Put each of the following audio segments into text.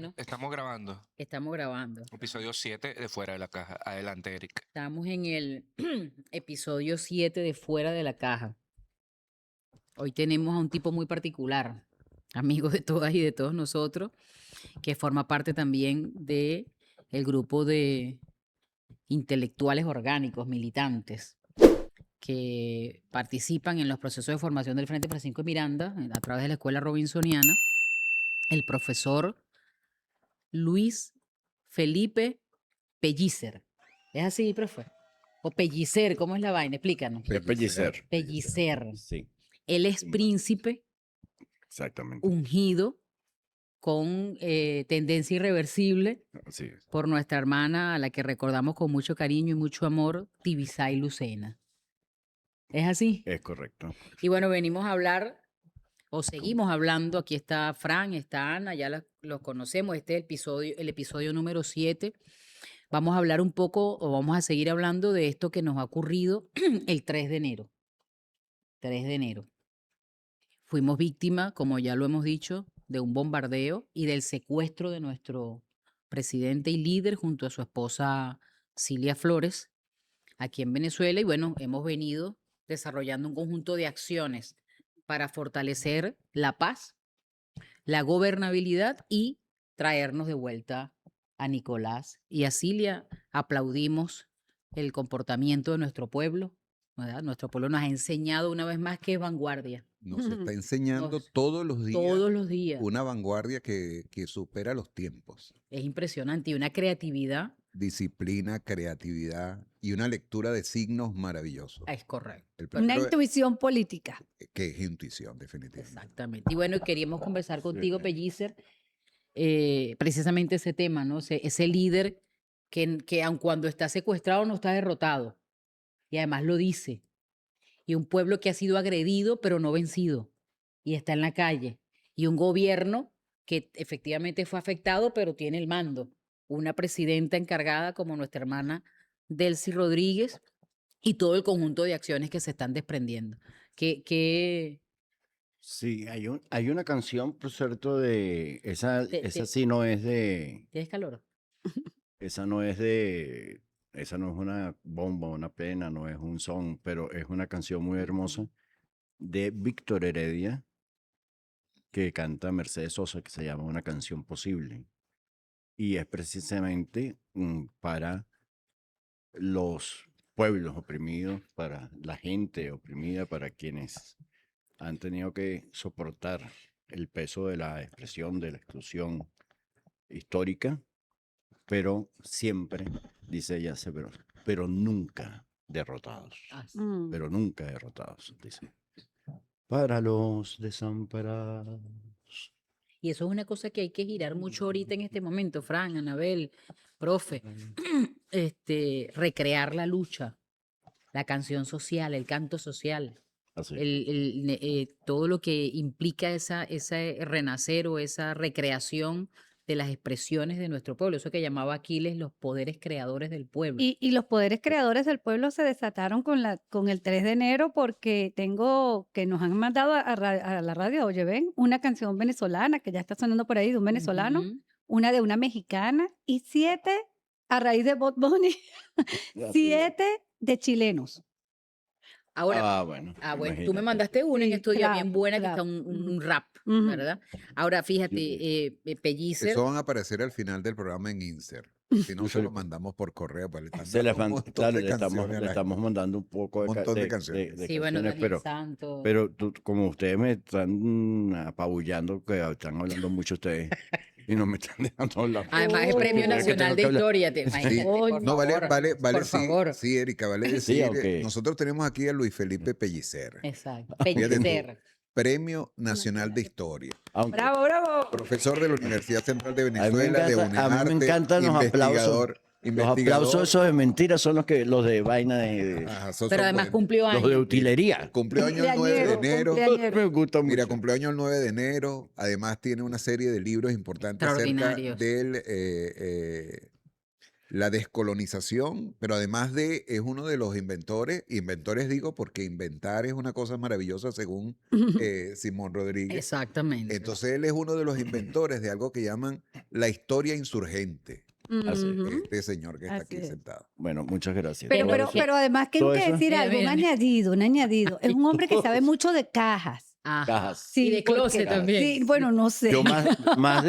Bueno, Estamos grabando. estamos grabando. Episodio 7 de Fuera de la Caja. Adelante, Eric. Estamos en el episodio 7 de Fuera de la Caja. Hoy tenemos a un tipo muy particular, amigo de todas y de todos nosotros, que forma parte también de el grupo de intelectuales orgánicos, militantes, que participan en los procesos de formación del Frente Francisco de Miranda a través de la Escuela Robinsoniana, el profesor Luis Felipe Pellicer. ¿Es así, profe? O Pellicer, ¿cómo es la vaina? Explícanos. Pellicer. Pellicer. Sí, Él es príncipe exactamente. ungido con tendencia irreversible Así es. por nuestra hermana, a la que recordamos con mucho cariño y mucho amor, Tibisay Lucena. ¿Es así? Es correcto. Y bueno, venimos a hablar, o seguimos hablando, aquí está Fran, está Ana, ya los conocemos, este es el episodio número 7. Vamos a hablar un poco, o vamos a seguir hablando de esto que nos ha ocurrido el 3 de enero. 3 de enero. Fuimos víctimas, como ya lo hemos dicho, de un bombardeo y del secuestro de nuestro presidente y líder junto a su esposa Cilia Flores aquí en Venezuela. Y bueno, hemos venido desarrollando un conjunto de acciones para fortalecer la paz, la gobernabilidad y traernos de vuelta a Nicolás y a Cilia. Aplaudimos el comportamiento de nuestro pueblo, ¿verdad? Nuestro pueblo nos ha enseñado una vez más que es vanguardia. Nos está enseñando Nos- todos los días Todos los días. una vanguardia que supera los tiempos. Es impresionante y una creatividad. Disciplina, creatividad y una lectura de signos maravilloso. Es correcto. El Una primero intuición política. que es intuición, definitivamente. Exactamente. Y bueno, queríamos conversar contigo, Sí. Pellicer, precisamente ese tema, ¿no? Ese líder que aun cuando está secuestrado no está derrotado. Y además lo dice. Y un pueblo que ha sido agredido pero no vencido. Y está en la calle. Y un gobierno que efectivamente fue afectado pero tiene el mando. Una presidenta encargada como nuestra hermana Delcy Rodríguez y todo el conjunto de acciones que se están desprendiendo. ¿Qué Sí, hay una canción, por cierto, de esa sí no es de, tienes calor? esa no es de, esa no es una bomba, una pena, no es un son, pero es una canción muy hermosa de Víctor Heredia que canta Mercedes Sosa, que se llama Una canción posible. Y es precisamente para los pueblos oprimidos, para la gente oprimida, para quienes han tenido que soportar el peso de la expresión, de la exclusión histórica, pero siempre, dice ella, pero nunca derrotados, Mm. pero nunca derrotados, dice. Para los desamparados. Y eso es una cosa que hay que girar mucho ahorita en este momento, Fran, Anabel, profe. Recrear la lucha, la canción social, el canto social, Así. todo lo que implica ese renacer o esa recreación de las expresiones de nuestro pueblo, eso que llamaba Aquiles los poderes creadores del pueblo. Y los poderes creadores del pueblo se desataron con el 3 de enero porque que nos han mandado a la radio, oye, ven, una canción venezolana que ya está sonando por ahí de un venezolano, Ujú. una de una mexicana y 7 a raíz de Bad Bunny, Así. 7 de chilenos. Ahora, Bueno, bueno, tú me imagínate. mandaste una en Sí, estos días trap, bien buena que trap. está un Ujú. rap, Ujú. ¿verdad? Ahora, fíjate, Sí. Pellicer, Eso van a aparecer al final del programa en Insert. Si no, se lo mandamos por correo. Pues le están Se dando les un montón claro, de canciones a le la estamos gente. mandando un poco de, Montón de canciones. sí, bueno, canciones, Daniel Santos. pero como ustedes me están apabullando, que están hablando mucho ustedes, y no me están dejando hablar. Además es Oh. Premio Primero que Nacional tengo de que hablar. Historia, Sí. imagínate, por No, vale, favor, vale, por sí, favor. sí, Erika, vale Sí, decir, aunque- nosotros tenemos aquí a Luis Felipe Pellicer, Exacto, Fíjate tú. Pellicer. Premio Nacional de Historia, Aunque Bravo, bravo. profesor de la Universidad Central de a mí me Venezuela, de encanta- a mí me UNEARTE, encantan los aplausos. Los aplausos esos de mentiras son los de vaina de Ajá, esos Pero son además buenos. cumplió los de años. utilería. Cumplió año el 9 de enero. Me gusta mucho. Mira, cumplió año el 9 de enero. Además tiene una serie de libros importantes acerca Extraordinarios. de la descolonización, pero además es uno de los inventores digo porque inventar es una cosa maravillosa según Simón Rodríguez. Exactamente. Entonces él es uno de los inventores de algo que llaman la historia insurgente. Así es. Ujú. Este señor que está Así aquí es. sentado. Bueno, muchas gracias. Pero, Todo pero, eso- pero además tengo todo que eso- decir Mira, algo, un mira, mira. añadido, un añadido. Es un hombre que sabe mucho de cajas. Ajá. Cajas. Sí, y de porque- closet también. Sí, bueno, no sé. Yo más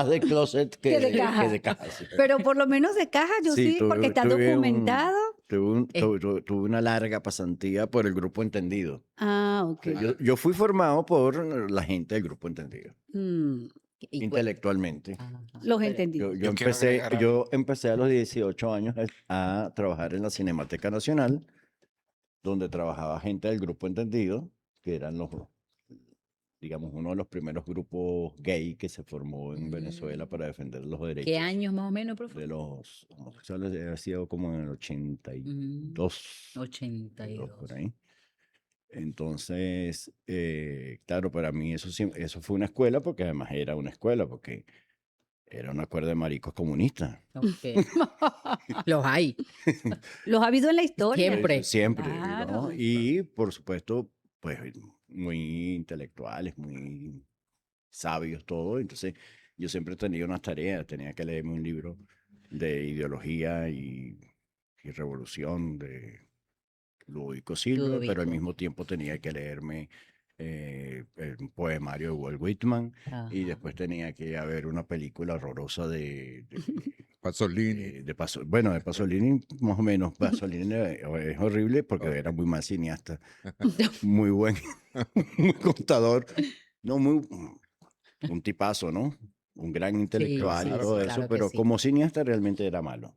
de closet Que de caja. que de caja, sí. Pero por lo menos de cajas yo sí, porque está documentado. Tuve una larga pasantía por el Grupo Entendido. Ah, ok. Yo fui formado por la gente del Grupo Entendido, Mm, Y cu- intelectualmente. Ajá. los Pero- entendí. Yo quiero agregar algo. Yo empecé a los 18 años a trabajar en la Cinemateca Nacional, donde trabajaba gente del Grupo Entendido, que eran digamos, uno de los primeros grupos gay que se formó en Venezuela para defender los derechos ¿Qué años más o menos, profe? de los homosexuales. Ha sido como en el 82, 82. por ahí. Entonces, claro, para mí eso fue una escuela, porque además era una escuela, porque era una escuela de maricos comunistas. Ok. Los hay. Los ha habido en la historia. Siempre. Siempre, Claro. ¿no? Y por supuesto, pues muy intelectuales, muy sabios, todo. Entonces, yo siempre tenía unas tareas, tenía que leerme un libro de ideología y revolución de Ludovico Silva, pero al Ludovico. mismo tiempo tenía que leerme un poemario de Walt Whitman y Ajá. después tenía que ver una película horrorosa Pasolini. de bueno, de Pasolini, más o menos. Pasolini es horrible porque era muy mal cineasta, muy buen, muy contador, no, un tipazo, ¿no? Un gran intelectual y sí, todo sí, eso, claro que pero sí. como cineasta realmente era malo.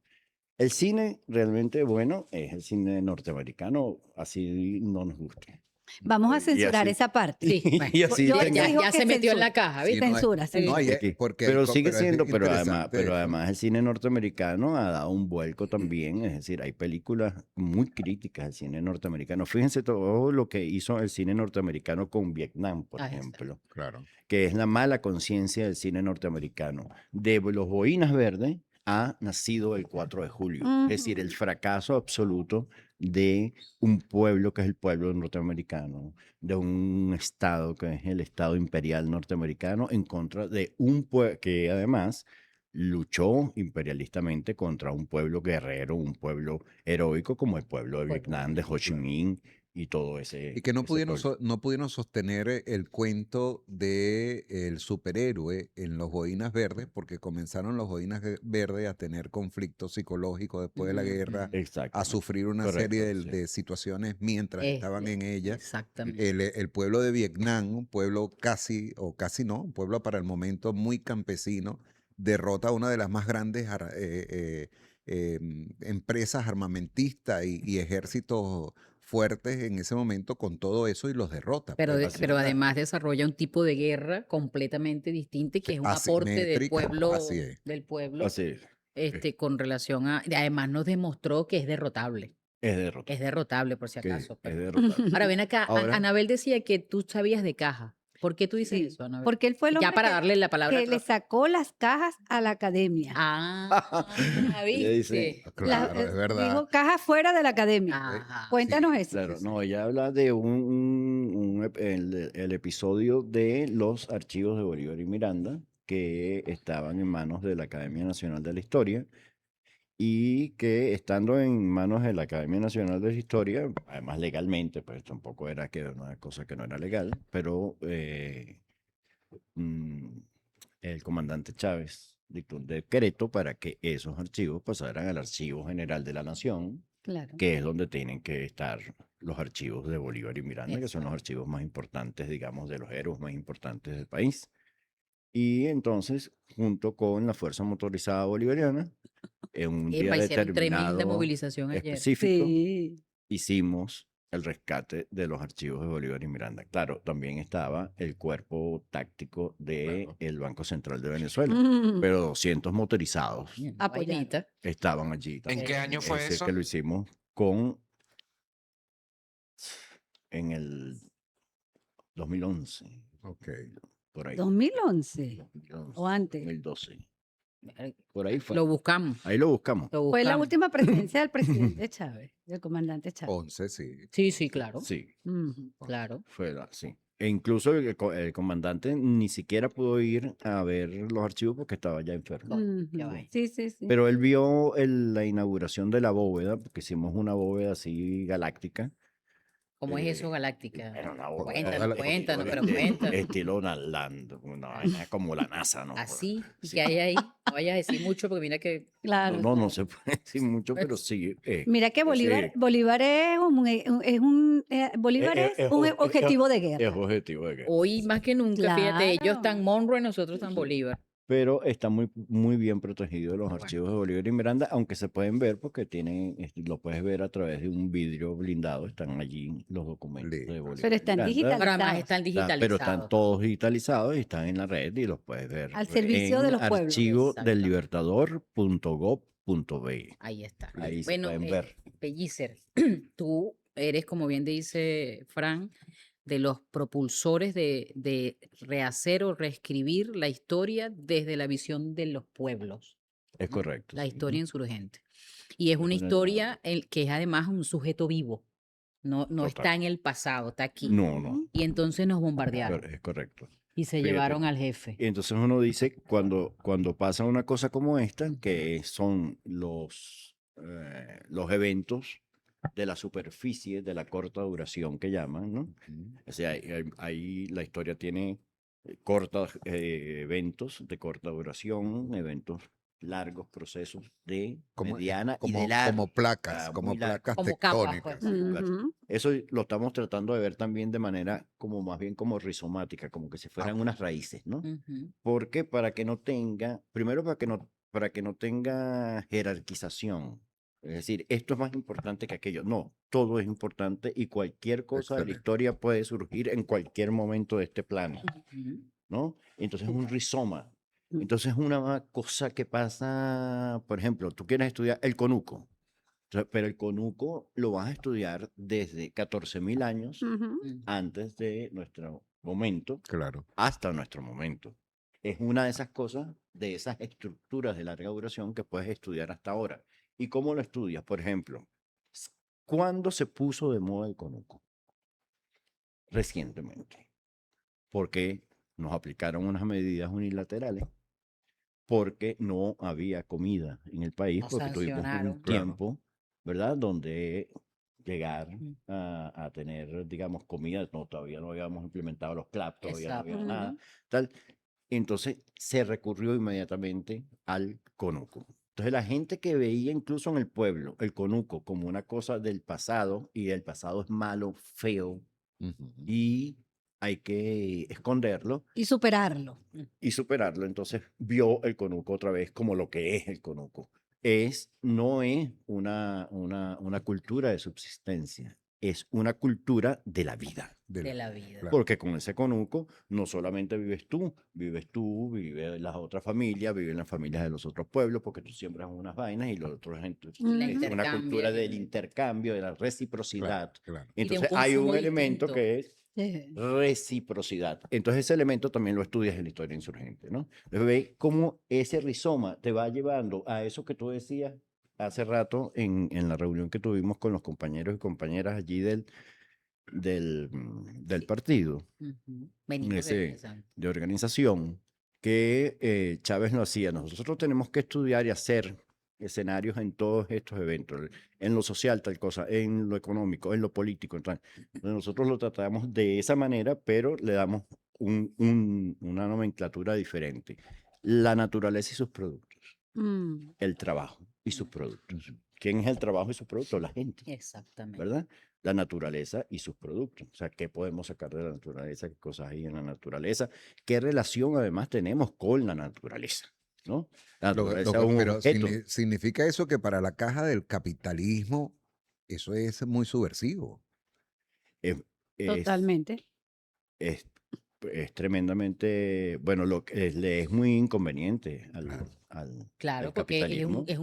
El cine realmente bueno es el cine norteamericano, así no nos guste. Vamos a Y censurar así- esa parte. Sí, bueno. y así Yo- tenga- Ya, dijo ya que se metió en censura. la caja, Sí, ¿viste? no, Censura, censura. No, y es- Aquí. porque Pero es sigue siendo, pero interesante eso. además el cine norteamericano ha dado un vuelco también, es decir, hay películas muy críticas al cine norteamericano. Fíjense todo lo que hizo el cine norteamericano con Vietnam, por Ah, exacto. ejemplo, Claro. que es la mala conciencia del cine norteamericano. De los Boinas Verdes ha nacido el 4 de julio, es decir, el Ujú. fracaso absoluto de un pueblo que es el pueblo norteamericano, de un estado que es el estado imperial norteamericano en contra de un pueblo que además luchó imperialistamente contra un pueblo guerrero, un pueblo heroico como el pueblo de Pueblo Vietnam, de Ho Chi Minh y todo Y que no ese pudieron, pueblo. no pudieron sostener el cuento de el superhéroe en los Boinas Verdes, porque comenzaron los Boinas Verdes a tener conflictos psicológicos después de la guerra, a Exactamente. sufrir una Correcto, serie sí. de situaciones mientras estaban en ella. Exactamente. El pueblo de Vietnam, un pueblo casi, o casi no, un pueblo para el momento muy campesino, derrota a una de las más grandes empresas armamentistas y ejércitos fuertes en ese momento con todo eso y los derrota. Pero, pues. pero además desarrolla un tipo de guerra completamente distinto y que es un aporte Asimétrica, así es. del pueblo Así es. con relación a... Además nos demostró que es derrotable. Es derrota. Es derrotable, por si que acaso. es pero- derrotable. Ahora ven acá, Ahora- Anabel decía que tú sabías de caja. ¿Por qué tú dices Sí, eso, Anabel? porque él fue el Ya hombre para que- darle la palabra que a le sacó las cajas a la academia. Ah, Ella dice- ¿viste? Claro, La- es verdad. Dijo cajas fuera de la academia. Ajá. Cuéntanos sí, eso. Claro, sí. no, ella habla de el episodio de los archivos de Bolívar y Miranda que estaban en manos de la Academia Nacional de la Historia y que estando en manos de la Academia Nacional de la Historia, además legalmente, pues tampoco era que una cosa que no era legal, pero el comandante Chávez dictó un decreto para que esos archivos pasaran al Archivo General de la Nación, Claro. que es donde tienen que estar los archivos de Bolívar y Miranda, que son los Exacto. archivos más importantes, digamos, de los héroes más importantes del país. Y entonces, junto con la Fuerza Motorizada Bolivariana, en un día Hicieron tremenda determinado movilización ayer. específico, Sí. hicimos el rescate de los archivos de Bolívar y Miranda. Claro, también estaba el cuerpo táctico del Banco Central de Venezuela, Mm. pero 200 motorizados Bien, Apoyar. vainita. estaban allí. ¿En también. qué año fue Ese eso? que lo hicimos en el 2011, Ok. por ahí. 2011 2011, o antes. 2012. Por ahí fue. Lo buscamos. Ahí lo buscamos. Lo Fue la buscamos. última presidencia del presidente Chávez, del comandante Chávez. 11, sí. Sí, sí, claro. Sí, Ujú. Claro. sí. E incluso el comandante ni siquiera pudo ir a ver los archivos porque estaba ya enfermo. Coño, qué Ujú. vaina. Sí, sí, sí. Pero él vio la inauguración de la bóveda, porque hicimos una bóveda así galáctica. ¿Cómo es eso, eh, Galáctica? Era una bóveda Cuéntanos, cuéntanos, pero cuéntanos. estilo Land, una vaina como la NASA, ¿no? Así, ¿y Sí. qué hay ahí? No vayas a decir mucho porque mira que... Claro, No claro. se puede decir mucho, pero sí. Mira que Bolívar, ese Bolívar es Bolívar es un objetivo de es guerra. objetivo de guerra. Hoy más que nunca, fíjate, ellos Claro. están Monroe y nosotros están Bolívar. Pero está muy bien protegido los Bueno. archivos de Bolívar y Miranda, aunque se pueden ver porque tienen, lo puedes ver a través de un vidrio blindado, están allí los documentos de Listo. Bolívar Pero y están Miranda. digitalizados. Pero además están Pero digitalizados. están todos digitalizados y están en la red y los puedes ver Al servicio de en los pueblos. archivo del Exactamente. libertador.gov.be. Ahí está. Ahí se Bueno, pueden ver. Pellicer, tú eres, como bien dice Fran, de los propulsores de rehacer o reescribir la historia desde la visión de los pueblos, Es correcto. la sí. historia insurgente. Y es una una- historia que es además un sujeto vivo, no Total. está en el pasado, está aquí. No, Y entonces nos bombardearon es correcto. y se Fíjate. llevaron al jefe. Y entonces uno dice, cuando pasa una cosa como esta, que son los eventos de la superficie de la corta duración que llaman, ¿no? O sea, ahí la historia tiene cortos eventos de corta duración, eventos largos, procesos de mediana y de larga. como placas, muy como larga. placas Como capas, tectónicas. pues. Ujú. Eso lo estamos tratando de ver también de manera como más bien como rizomática, como que si fueran unas raíces, ¿no? Ujú. Porque para que no tenga, primero para que no tenga jerarquización. Es decir, esto es más importante que aquello. No, todo es importante y cualquier cosa de la Excelente. historia puede surgir en cualquier momento de este plano, Ujú. ¿no? Entonces es un rizoma. Mm. Entonces una cosa que pasa, por ejemplo, tú quieres estudiar el conuco, pero el conuco lo vas a estudiar desde 14.000 años Ujú. antes de nuestro momento Claro. hasta nuestro momento. Es una de esas cosas, de esas estructuras de larga duración que puedes estudiar hasta ahora. ¿Y cómo lo estudias? Por ejemplo, ¿cuándo se puso de moda el conuco? Recientemente. Porque nos aplicaron unas medidas unilaterales, porque no había comida en el país, Nos porque tuvimos sancionaron. un Claro. tiempo, ¿verdad? Donde llegar Mm. a tener, digamos, comida, no, todavía no habíamos implementado los CLAP, todavía no había Exacto. nada, Ujú. tal. Entonces se recurrió inmediatamente al conuco. Entonces la gente que veía incluso en el pueblo el conuco como una cosa del pasado, y el pasado es malo, feo, Ujú. y hay que esconderlo Y superarlo. y superarlo, entonces vio el conuco otra vez como lo que es el conuco. No es una cultura de subsistencia, es una cultura de la vida. De la vida. Claro. Porque con ese conuco no solamente vives tú, vive las otras familias, viven las familias de los otros pueblos, porque tú siembras unas vainas y los otros, entonces, Ujú. es una Intercambio, cultura del y- intercambio, de la reciprocidad. Claro. Y de un Entonces hay un consumo elemento distinto. que es Sí. reciprocidad. Entonces ese elemento también lo estudias en la historia insurgente, ¿no? Entonces ve cómo ese rizoma te va llevando a eso que tú decías hace rato en la reunión que tuvimos con los compañeros y compañeras allí del partido, Ujú. Benito ese Pérez, de organización, que Chávez lo hacía. Nosotros tenemos que estudiar y hacer escenarios en todos estos eventos, en lo social, tal cosa, en lo económico, en lo político. Entonces, nosotros lo tratamos de esa manera, pero le damos una nomenclatura diferente. La naturaleza y sus productos, Mm. el trabajo y sus productos. ¿Quién es el trabajo y sus productos? La gente, Exactamente. ¿verdad? La naturaleza y sus productos. O sea, ¿qué podemos sacar de la naturaleza? ¿Qué cosas hay en la naturaleza? ¿Qué relación además tenemos con la naturaleza? ¿No? La naturaleza es un Pero objeto. significa eso que para la caja del capitalismo eso es muy subversivo. Es, es, Totalmente. es, es tremendamente, bueno, le es muy inconveniente al Claro, porque capitalismo, es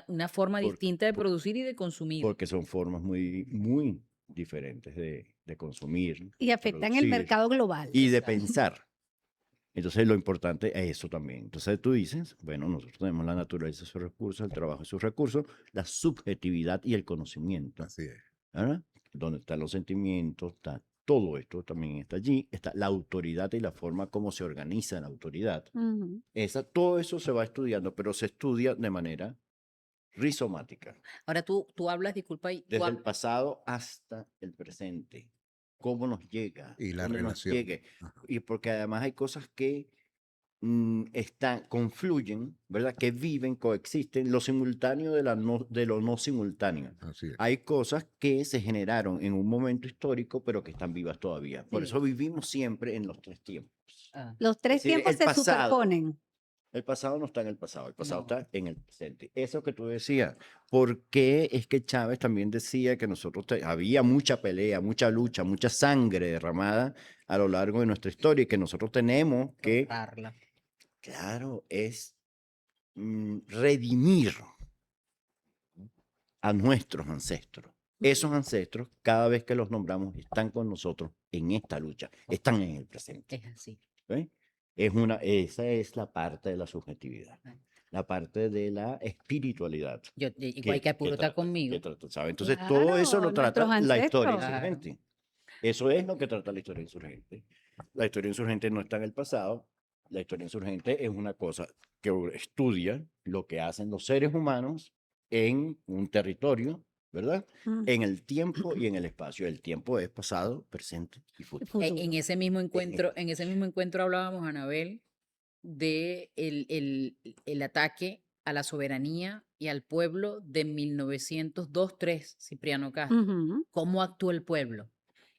una forma Por- distinta de producir y de consumir. porque son formas muy diferentes de consumir, Y afectan el producir mercado global. y de Exacto. pensar. Entonces lo importante es eso también. Entonces tú dices, bueno, nosotros tenemos la naturaleza y sus recursos, el trabajo y sus recursos, la subjetividad y el conocimiento, Así es. ¿verdad? Donde están los sentimientos, está todo esto también está allí, está la autoridad y la forma como se organiza la autoridad. Ujú. Todo eso se va estudiando, pero se estudia de manera rizomática, Ahora tú hablas, disculpa, y tú desde el hab- pasado hasta el presente. Cómo nos llega, Y la dónde nos relación. llegue. Ajá. Y porque además hay cosas que confluyen, ¿verdad? Que viven, coexisten, lo simultáneo de lo no simultáneo. Así es. Hay cosas que se generaron en un momento histórico, pero que están vivas todavía. Por Sí. eso vivimos siempre en los tres tiempos. ah, Los tres decir, tiempos el se pasado. superponen. El pasado no está en el pasado, el pasado No. está en el presente. Eso que tú decías, ¿por qué es que Chávez también decía que nosotros había mucha pelea, mucha lucha, mucha sangre derramada a lo largo de nuestra historia y que nosotros tenemos que, honrarla. claro, es redimir a nuestros ancestros? Esos ancestros, cada vez que los nombramos, están con nosotros en esta lucha, están en el presente. Es así. ¿Ve? Esa es la parte de la subjetividad, la parte de la espiritualidad. Igual que apuro está conmigo. ¿Sabe? Entonces, todo eso lo Claro, trata nuestros la historia ancestros. insurgente. Eso es lo que trata la historia insurgente. La historia insurgente no está en el pasado. La historia insurgente es una cosa que estudia lo que hacen los seres humanos en un territorio, ¿verdad? Mm. En el tiempo y en el espacio. El tiempo es pasado, presente y futuro. Futuro. En ese mismo encuentro hablábamos, Anabel, de el ataque a la soberanía y al pueblo de 1902-3, Cipriano Castro. Ujú. ¿Cómo actuó el pueblo?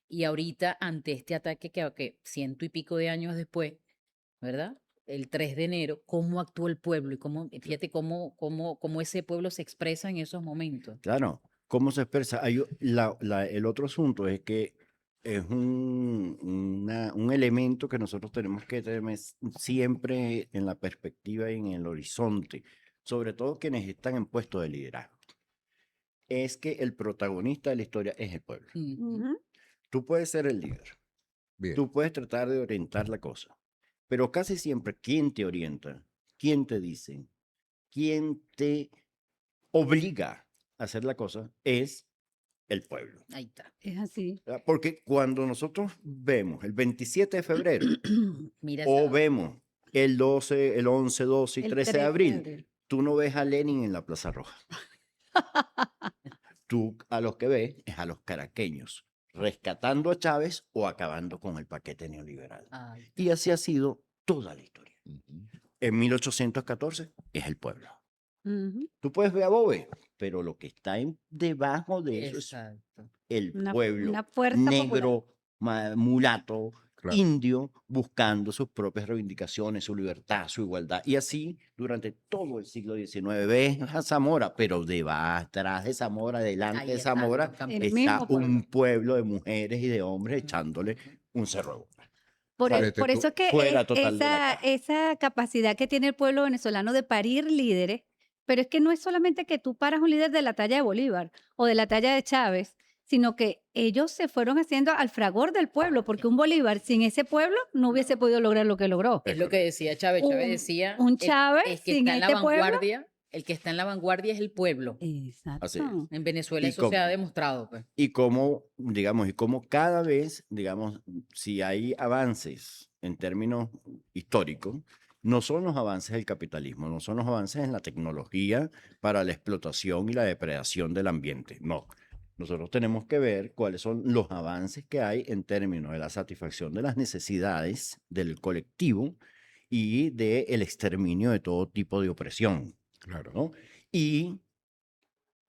Y ahorita, ante este ataque que 100 y pico de años después, ¿verdad? El 3 de enero, ¿cómo actuó el pueblo? Y fíjate cómo ese pueblo se expresa en esos momentos. Claro, ¿cómo se expresa? El otro asunto es que es un elemento que nosotros tenemos que tener siempre en la perspectiva y en el horizonte, sobre todo quienes están en puestos de liderazgo. Es que el protagonista de la historia es el pueblo. Ujú. Ujú. Tú puedes ser el líder, Bien. tú puedes tratar de orientar la cosa, pero casi siempre, ¿quién te orienta? ¿Quién te dice? ¿Quién te obliga a hacer la cosa? Es el pueblo. Ahí está. Es así. ¿Verdad? Porque cuando nosotros vemos el 27 de febrero Mira o esa- vemos el 12, el 11, 12 y El 13 de 13 de abril, abril. tú no ves a Lenin en la Plaza Roja. Tú a los que ves es a los caraqueños rescatando a Chávez o acabando con el paquete neoliberal. Ay, Y así ha sido toda la historia. Ujú. En 1814 es el pueblo. Ujú. Tú puedes ver a Bobe, pero lo que está debajo de eso es exacto. el Una pueblo fuerza popular. negro, mulato, Claro. indio, buscando sus propias reivindicaciones, su libertad, su igualdad. Y así durante todo el siglo XIX ves a Zamora, pero atrás de Zamora, delante Ahí de están Zamora, los El campesinos. está mismo pueblo. un pueblo de mujeres y de hombres echándole un cerro de bola. Por, ¿Sabes? por eso es que Fuera total de la caja. esa capacidad que tiene el pueblo venezolano de parir líderes, pero es que no es solamente que tú paras un líder de la talla de Bolívar o de la talla de Chávez, sino que ellos se fueron haciendo al fragor del pueblo, porque un Bolívar sin ese pueblo no huese podido lograr lo que logró. Es lo que decía Chávez. Chávez Un- decía, un Chávez el que sin está en la este pueblo. vanguardia, el que está en la vanguardia es el pueblo. Exacto. Así es. En Venezuela ¿Y eso se ha cómo? demostrado, pues. Y cómo, digamos, y cómo cada vez, digamos, si hay avances en términos históricos, no son los avances del capitalismo, no son los avances en la tecnología para la explotación y la depredación del ambiente, no. Nosotros tenemos que ver cuáles son los avances que hay en términos de la satisfacción de las necesidades del colectivo y del exterminio de todo tipo de opresión, Claro. ¿no? Y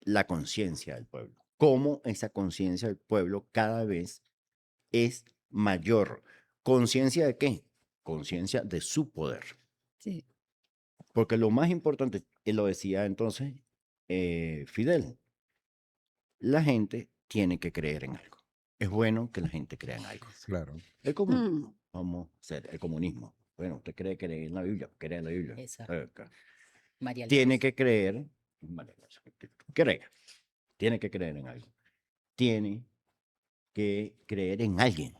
la conciencia del pueblo. Cómo esa conciencia del pueblo cada vez es mayor. ¿Conciencia de qué? Conciencia de su poder. Sí. Porque lo más importante, él lo decía entonces Fidel, la gente tiene que creer en algo. Es bueno que la gente crea en algo. Claro. El comunismo, Mm. vamos a hacer el comunismo. Bueno, usted cree en la Biblia, cree en la Biblia. Exacto. Acá. María Tiene Alfonso. que creer, crea, tiene que creer en algo. Tiene que creer en alguien.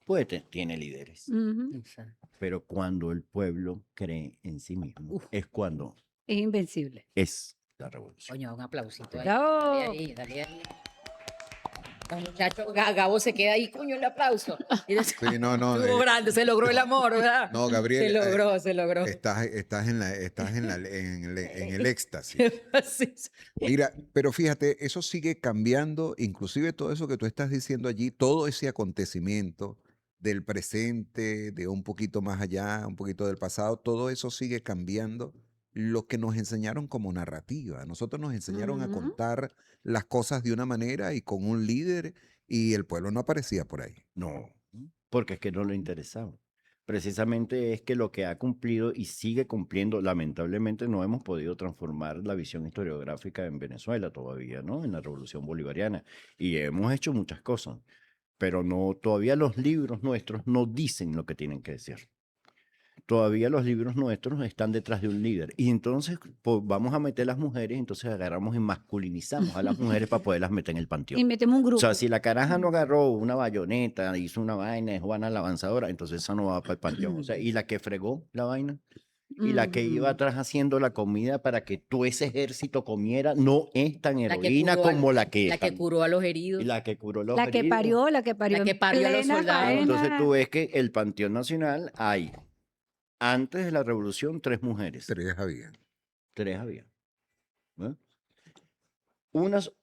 Pues tiene líderes, Ujú. Exacto. pero cuando el pueblo cree en sí mismo, Uf. es cuando Es invencible. es la revolución. Coño, un aplausito ahí. ¡Bravo! Dale ahí, dale ahí. El muchacho Gabo se queda ahí, coño, el aplauso. Y dice, Sí, no, estuvo grande, se logró el amor, ¿verdad? no, Gabriel, Se logró. estás en el éxtasis. Sí, sí. Mira, pero fíjate, eso sigue cambiando, inclusive todo eso que tú estás diciendo allí, todo ese acontecimiento del presente, de un poquito más allá, un poquito del pasado, todo eso sigue cambiando lo que nos enseñaron como narrativa. A nosotros nos enseñaron a Ujú. contar las cosas de una manera y con un líder y el pueblo no aparecía por ahí. No, porque es que no le interesaba. Precisamente es que lo que ha cumplido y sigue cumpliendo, lamentablemente no hemos podido transformar la visión historiográfica en Venezuela todavía, ¿no? En la Revolución Bolivariana. Y hemos hecho muchas cosas, pero no, todavía los libros nuestros no dicen lo que tienen que decir. Todavía los libros nuestros están detrás de un líder. Y entonces vamos a meter las mujeres, entonces agarramos y masculinizamos a las mujeres para poderlas meter en el Y panteón. metemos un O grupo. sea, si la caraja no agarró una bayoneta, hizo una vaina, es Juana la avanzadora, entonces esa no va para el panteón. O sea, y la que fregó la vaina, y la que iba Ujú. atrás haciendo la comida para que todo ese ejército comiera, no es tan La que heroína curó como la que La que curó a los heridos. y la que curó los La que heridos. parió, La que en parió a los plena soldados. Entonces faena. tú ves que el Panteón Nacional hay, antes de la Revolución, 3 mujeres. 3 había. 3 había. ¿No?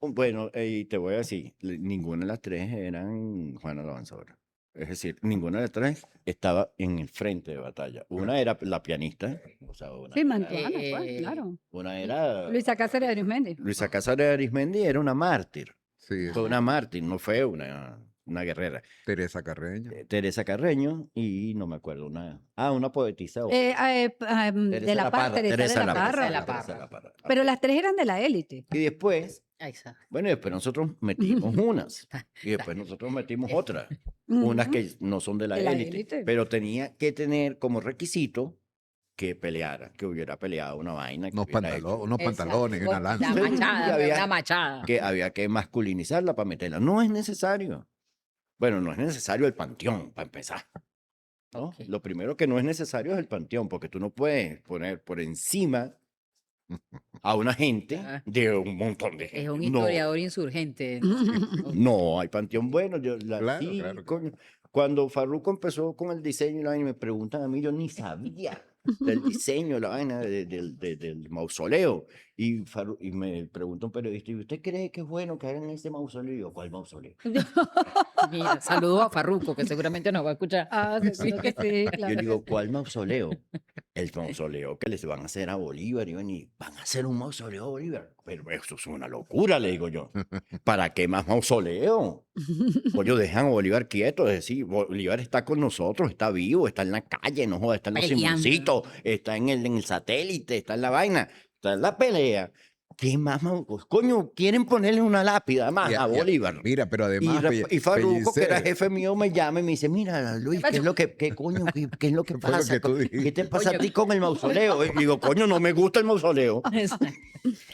Bueno, y te voy a decir, ninguna de las 3 eran Juana la Avanzadora. Es decir, ninguna de las 3 estaba en el frente de batalla. Una era la pianista, o sea, Sí, Mantuana fue, Eh, claro. una era Luisa Cáceres de Arismendi. Luisa Cáceres de Arismendi, era una mártir. Sí, Fue una mártir, no fue una guerrera. Teresa Carreño. Teresa Carreño y no me acuerdo, una poetisa. De Teresa la Parra, Teresa de la Parra. de la Teresa de la Parra. Pero las 3 eran de la élite. Y después, Ahí está. bueno, y después nosotros metimos unas. Y después nosotros metimos otras. Unas Ujú. que no son de la De la élite. élite. Pero tenía que tener como requisito que peleara, que hubiera peleado una vaina. Que hubiera hecho- Unos pantalones y una Exacto. lanza. La machada, Y había- una machada. que había que masculinizarla para meterla. No es necesario. Bueno, no es necesario el panteón, para empezar. ¿no? Ok. Lo primero que no es necesario es el panteón, porque tú no puedes poner por encima a una gente Ah. de un montón de gente. Es un No, historiador insurgente. no, hay panteón bueno. Claro, Sí, claro que- coño. Cuando Farruko empezó con el diseño y la vaina, me preguntan a mí, yo ni sabía del diseño, la vaina del mausoleo. Y me pregunta un periodista, ¿y usted cree que es bueno que hagan ese mausoleo? Y yo, ¿cuál mausoleo? Mira, saludos a Farruko, que seguramente nos va a escuchar. Ah, seguro que sí, Yo claro que digo, sí. ¿cuál mausoleo? El mausoleo que les van a hacer a Bolívar. Y van a hacer un mausoleo a Bolívar. Pero eso es una locura, le digo yo. ¿Para qué más mausoleo? Oye, dejan a Bolívar quieto. Es decir, Bolívar está con nosotros, está vivo, está en la calle, no joda, está en los Peleando. Simoncitos, está en el satélite, está en la vaina, está en la pelea. ¿Qué más? Coño, quieren ponerle una lápida más Ya, a ya. Bolívar. Mira, pero Y, además, y Farruko, que era Pellicer, jefe mío, me llama y me dice, mira, Luis, ¿qué es lo que, qué coño, qué es lo que ¿Qué fue lo pasa? que tú ¿Qué dijiste? te pasa a Coño. ti con el mausoleo? Y digo, coño, no me gusta el mausoleo.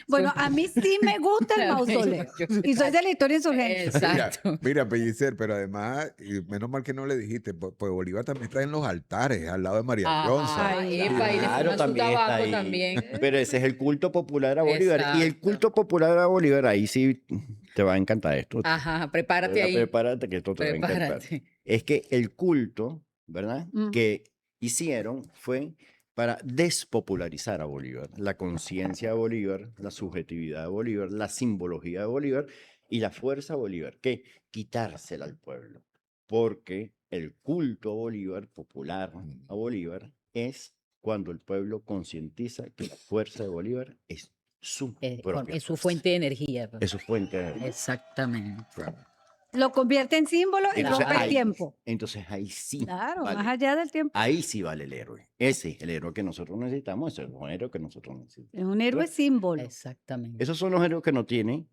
Bueno, a mí sí me gusta el mausoleo. Y soy de la historia insurgente. Exacto. Mira, Pellicer, pero además, y menos mal que no le dijiste, pues Bolívar también está en los altares, al lado de María Johnson. Ay, epa, y le Claro, fuman su también está tabaco ahí. también. Pero ese es el culto popular a Bolívar. Y el Exacto. culto popular a Bolívar, ahí sí te va a encantar esto. Ajá, prepárate ahí. Prepárate que esto te va a encantar. Prepárate. Es que el culto, ¿verdad? Mm. Que hicieron fue para despopularizar a Bolívar, la conciencia de Bolívar, la subjetividad de Bolívar, la simbología de Bolívar y la fuerza de Bolívar, que quitársela al pueblo, porque el culto a Bolívar, popular a Bolívar, es cuando el pueblo concientiza que la fuerza de Bolívar es su propia Es su fuerza, fuente de energía. es su fuente de energía. Exactamente. Claro. Lo convierte en símbolo y Entonces, rompe el ahí- tiempo. Entonces ahí sí. Claro, vale. más allá del tiempo. Ahí sí vale el héroe. Ese es el héroe que nosotros necesitamos, ese es el héroe que nosotros necesitamos. Es un héroe símbolo. Exactamente. Esos son los héroes que no tienen,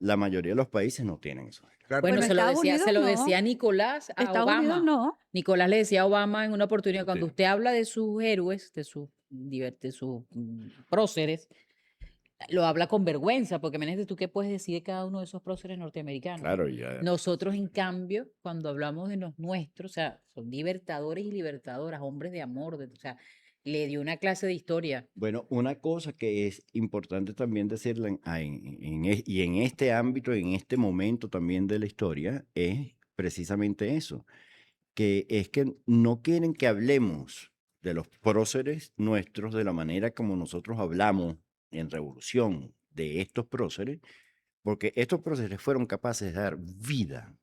la mayoría de los países no tienen eso. Claro. Bueno, Bueno, se lo Estados decía, se lo Unidos no. decía Nicolás a Estados Obama. Unidos no. Nicolás le decía a Obama en una oportunidad, cuando Sí. usted habla de sus héroes, de sus próceres, lo habla con vergüenza, porque imagínate tú qué puedes decir de cada uno de esos próceres norteamericanos. Claro, ya. Nosotros, en cambio, cuando hablamos de los nuestros, o sea, son libertadores y libertadoras, hombres de amor, o sea, Le dio una clase de historia. Bueno, una cosa que es importante también decirla y en este ámbito, en este momento también de la historia, es precisamente eso, que es que no quieren que hablemos de los próceres nuestros de la manera como nosotros hablamos en Revolución de estos próceres, porque estos próceres fueron capaces de dar vida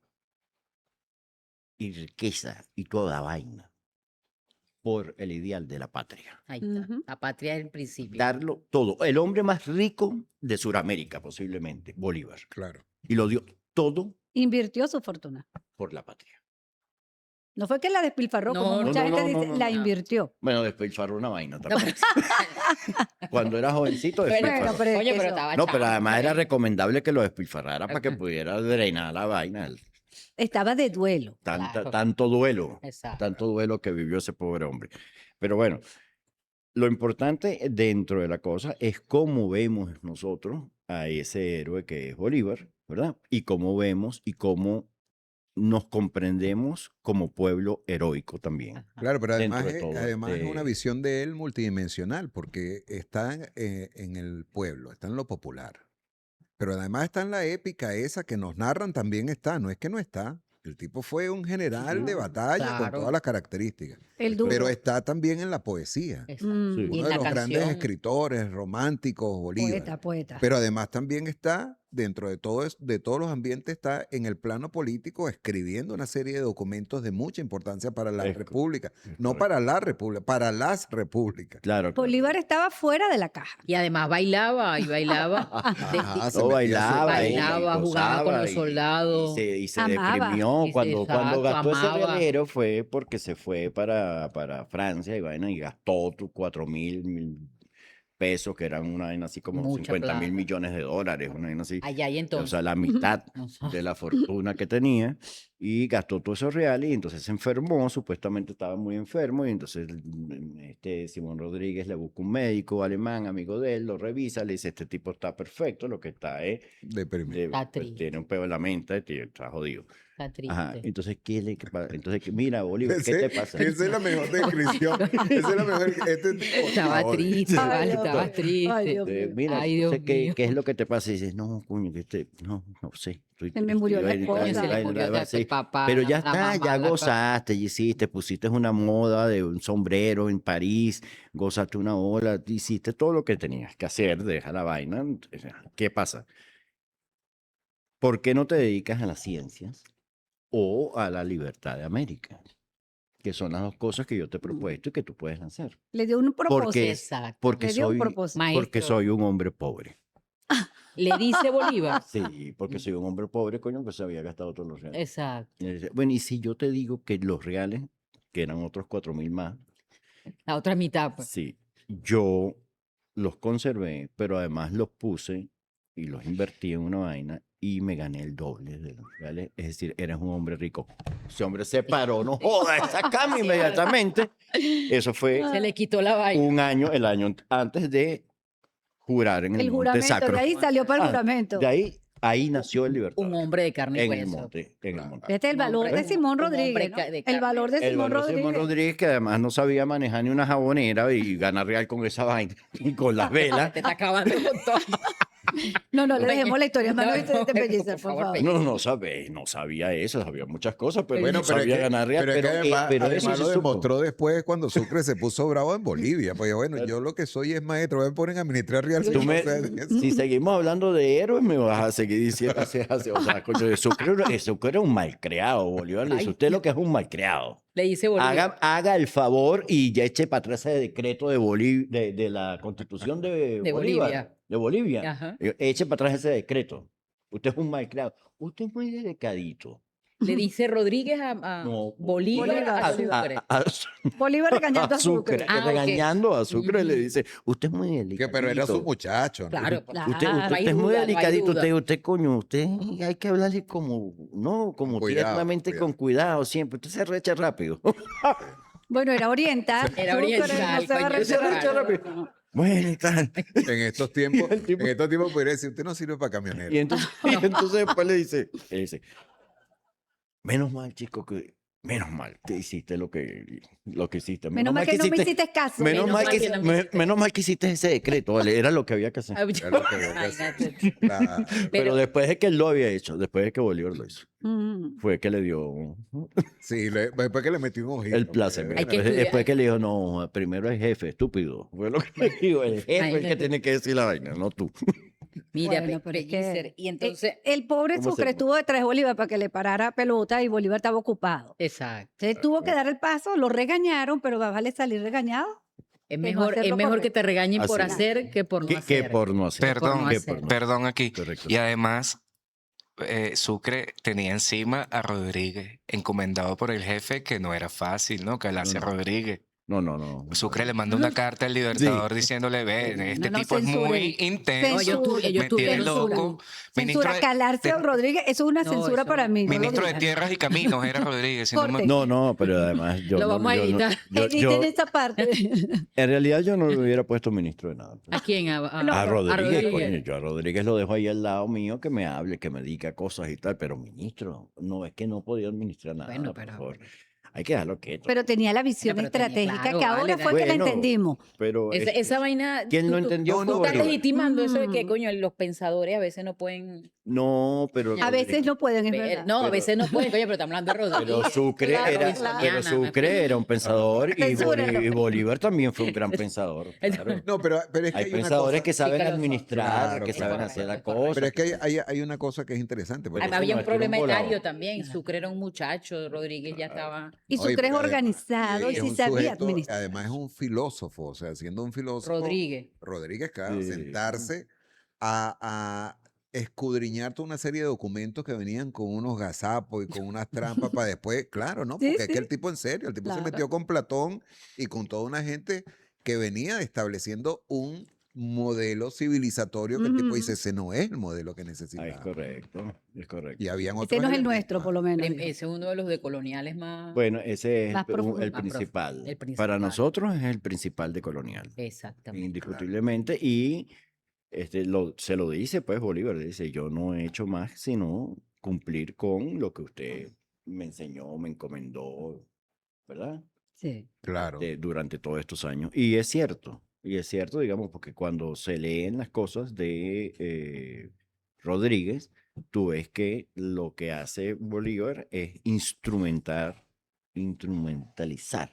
y riqueza y toda vaina por el ideal de la patria. Ahí está. Ujú. La patria es el principio. Darlo todo. El hombre más rico de Sudamérica, posiblemente, Bolívar. Claro. Y lo dio todo Invirtió su fortuna. por la patria. No fue que la despilfarró, No, como no, mucha no, gente no, dice, no, la no. invirtió. Bueno, despilfarró una vaina también. Cuando era jovencito, Bueno, despilfarró. pero es oye, que pero eso- estaba No, pero chavo, además era hombre. recomendable que lo despilfarrara para que pudiera drenar la vaina. Estaba de duelo. Claro. Tanto duelo, Exacto. tanto duelo que vivió ese pobre hombre. Pero bueno, lo importante dentro de la cosa es cómo vemos nosotros a ese héroe que es Bolívar, ¿verdad? Y cómo vemos y cómo nos comprendemos como pueblo heroico también. Ajá. Claro, pero Dentro además, de todo, además es una de- visión de él multidimensional, porque está en el pueblo, está en lo popular. Pero además está en la épica esa que nos narran, también está, no es que no está. El tipo fue un general de batalla con claro. todas las características. El duro. Pero está también en la poesía. Exacto. Mm, Sí. Y Uno en de la los grandes canción. escritores románticos, Bolívar. poeta. Pero además también está, dentro de todo de todos los ambientes, está en el plano político escribiendo una serie de documentos de mucha importancia para la Es co- república. es No correcto. para la república, para las repúblicas. Claro. claro. Bolívar estaba fuera de la caja. Y además bailaba y bailaba. Ajá, se No, metía su bailaba, broma. y Bailaba, jugaba con gozaba, los soldados. y se Amaba. deprimió Y se- cuando exacto, gastó ese amaba. realero fue porque se fue para Francia y, vaina, y gastó 4.000 pesos, que eran una vaina así como Mucha 50.000 plata. millones de dólares, una vaina así. Allá y O entonces. sea, la mitad No sé. de la fortuna que tenía y gastó todos esos reales y entonces se enfermó, supuestamente estaba muy enfermo y entonces Simón Rodríguez le busca un médico alemán, amigo de él, lo revisa, le dice, este tipo está perfecto, lo que está es, Deprimido. Está triste. tiene un pedo en la mente, está jodido. Está triste. Ajá, entonces, mira, Bolívar, ¿qué te pasa? Esa es la mejor descripción. Esa es la mejor. Este tipo, Estaba ahora. triste, Ay, vale, Dios estaba mío. triste. Ay, Dios mío. Mira, Ay, entonces, Dios mío. ¿qué es lo que te pasa? Y dices, no, coño, no sé. Se me murió la esposa. Coño, se le murió ya el papá, Pero ya la está, mamá, ya la gozaste, ya hiciste, pusiste una moda de un sombrero en París, gozaste una ola, hiciste todo lo que tenías que hacer, deja la vaina. ¿Qué pasa? ¿Por qué no te dedicas a las ciencias o a la libertad de América? Que son las dos cosas que yo te he propuesto y que tú puedes hacer. Le dio un propósito. Porque, Exacto. porque Le dio un soy, propósito. porque Maestro. soy un hombre pobre. Le dice Bolívar. Sí, porque soy un hombre pobre, coño, que se había gastado todos los reales. Exacto. Y él dice, bueno, y si yo te digo que los reales, que eran otros 4.000 más, La otra mitad, pues. sí, yo los conservé, pero además los puse y los invertí en una vaina y me gané el doble de los reales. Es decir, eres un hombre rico. Ese hombre se paró, no joda, esa cama inmediatamente. Eso fue Se le quitó la vaina. el año antes de jurar en el, El Monte juramento. Sacro. De ahí salió para el Ah, juramento. De ahí nació el libertad. Un hombre de carne y en el hueso. monte, en el monte. Fíjate el Un valor hombre- de Simón un hombre Rodríguez. ¿no? de El valor de El Simón valor de Simón Rodríguez. Rodríguez, que además no sabía manejar ni una jabonera y gana real con esa vaina y con las velas. Te está acabando con todo. No, no le Oye, dejemos la historia. Más no, no te no, pellizas, por por favor, favor. No sabía eso, sabía muchas cosas, pero Bueno, no pero es sabía que, ganar real. pero es que además, pero además eso se lo supo. demostró después cuando Sucre se puso bravo en Bolivia. Porque bueno, yo lo que soy es maestro, me ponen a administrar real. Tú me- si seguimos hablando de héroes, me vas a seguir diciendo o sea, coño, Sucre era un malcriado, Bolívar. Le dice, Ay. usted lo que es un malcriado. Le dice Bolívar. Haga el favor y ya eche para atrás ese decreto de la constitución de Bolívar, Bolivia. de Bolivia. Ajá. Eche para atrás ese decreto. Usted es un malcriado. Usted es muy delicadito. Le dice Rodríguez a No, Bolívar Bolívar, a Bolívar. Sucre. Bolívar regañando a Sucre. Ah, ok. regañando a Sucre, le Ujú. dice, usted es muy delicadito. Que, pero era su muchacho. ¿no? Claro, Claro. Usted No hay es muy duda, no hay delicadito, duda. usted, coño, usted hay que hablarle como Cuidado, tiernamente, cuidado. con cuidado siempre. Usted se recha rápido. Bueno, era oriental. Era Sucre, oriental, no se va a coño, rechazar ese era rápido. Bueno, y tal. En estos tiempos, El tipo- en estos tiempos podría decir, usted no sirve para camionero. Y entonces después le dice, menos mal, chico, que Menos mal que hiciste lo que hiciste. Menos mal que no me hiciste caso. Menos mal que, no me hiciste. menos mal que hiciste ese decreto, ¿vale? Era lo que había que hacer. Era lo que había que hacer. Imagínate. Claro. Pero después de que él lo había hecho, después de que Bolívar lo hizo, Mm. fue que le dio Sí, después que le metí un ojito. el placer. porque- Hay que Después, estudiar. después que le dijo, no, primero el jefe, estúpido. Fue lo que le dijo, el jefe es el que Imagínate. tiene que decir la vaina, no tú. Mira, Bueno, pero es que- Pellicer, y entonces, El pobre ¿Cómo se Sucre llama? estuvo detrás de Bolívar para que le parara pelota y Bolívar estaba ocupado. exacto. Entonces tuvo que dar el paso, lo regañaron, pero más vale salir regañado. Es no mejor, es hacerlo mejor que correcto. te regañen por Así es. hacer que por no Que hacer. por no hacer. Perdón, no Que hacer. por no Perdón aquí. Correcto. Y además, Sucre tenía encima a Rodríguez, encomendado por el jefe, que no era fácil, ¿no? Que él hace no. Rodríguez. No. Sucre le manda una carta al Libertador diciéndole, ve, este No, tipo es muy censuren. intenso, No, yo tuve- yo me tuve tiene censura. loco. Ministro Censura, de, calarse a de- Rodríguez, eso es una No, censura eso- para mí. no lo ministro de digan. Tierras y Caminos era Rodríguez. si no me- Corte. No, pero además yo Lo no- vamos a yo no- editar. Editen esa parte. en realidad yo no le hubiera puesto ministro de nada. ¿A quién? A Rodríguez, Rodríguez. coño, yo a Rodríguez lo dejo ahí al lado mío, que me hable, que me diga cosas y tal, pero ministro, no es que no podía administrar nada, Bueno, por pero- favor. Hay que dejarlo quieto. Pero tenía la visión pero tenía- estratégica claro, que ahora vale, fue que la bueno, entendimos. Pero Esa vaina. ¿quién lo tú- entendió? tú fue estás Bolívar. legitimando eso de que, Mm. coño, los pensadores a veces no pueden. No, pero A veces no pueden, es ver. verdad. No, a Pero- veces no pueden, coño, pero estamos hablando de Rodríguez. Pero Sucre, Claro, era, Wilsoniana, pero Sucre era un pensador y, Censúralo. y Bolívar también fue un gran pensador. Claro. No, pero es que Hay hay una pensadores cosa- que saben Claro, administrar, claro, que saben claro, hacer la claro. cosa. Pero es que hay una cosa que es interesante. porque- Pero Había un no, es que era un problema volado. etario también. Sucre era un muchacho, Rodríguez ya estaba. Y Oye, Sucre es pero organizado y es sí un sabía sujeto, administrar. además es un filósofo, o sea, siendo un filósofo. Rodríguez, claro, Sí. sentarse a escudriñar toda una serie de documentos que venían con unos gazapos y con unas trampas para después, claro, ¿no? Sí, Porque es sí. que el tipo en serio, el tipo se Claro. metió con Platón y con toda una gente que venía estableciendo un modelo civilizatorio que el tipo Ujú. dice, ese no es el modelo que Ah, es necesitamos. correcto, es correcto. Y habían otros Ese no es el elementos nuestro, más. por lo menos. Ese es uno de los decoloniales más. Bueno, ese es Más profundo. el Más principal. el principal. Para nosotros es el principal de colonial, Exactamente. indiscutiblemente. Y se lo dice, pues Bolívar, dice, yo no he hecho más sino cumplir con lo que usted me enseñó, me encomendó, ¿verdad? Sí. Claro. Durante todos estos años. Y es cierto, digamos, porque cuando se leen las cosas de Rodríguez, tú ves que lo que hace Bolívar es instrumentalizar,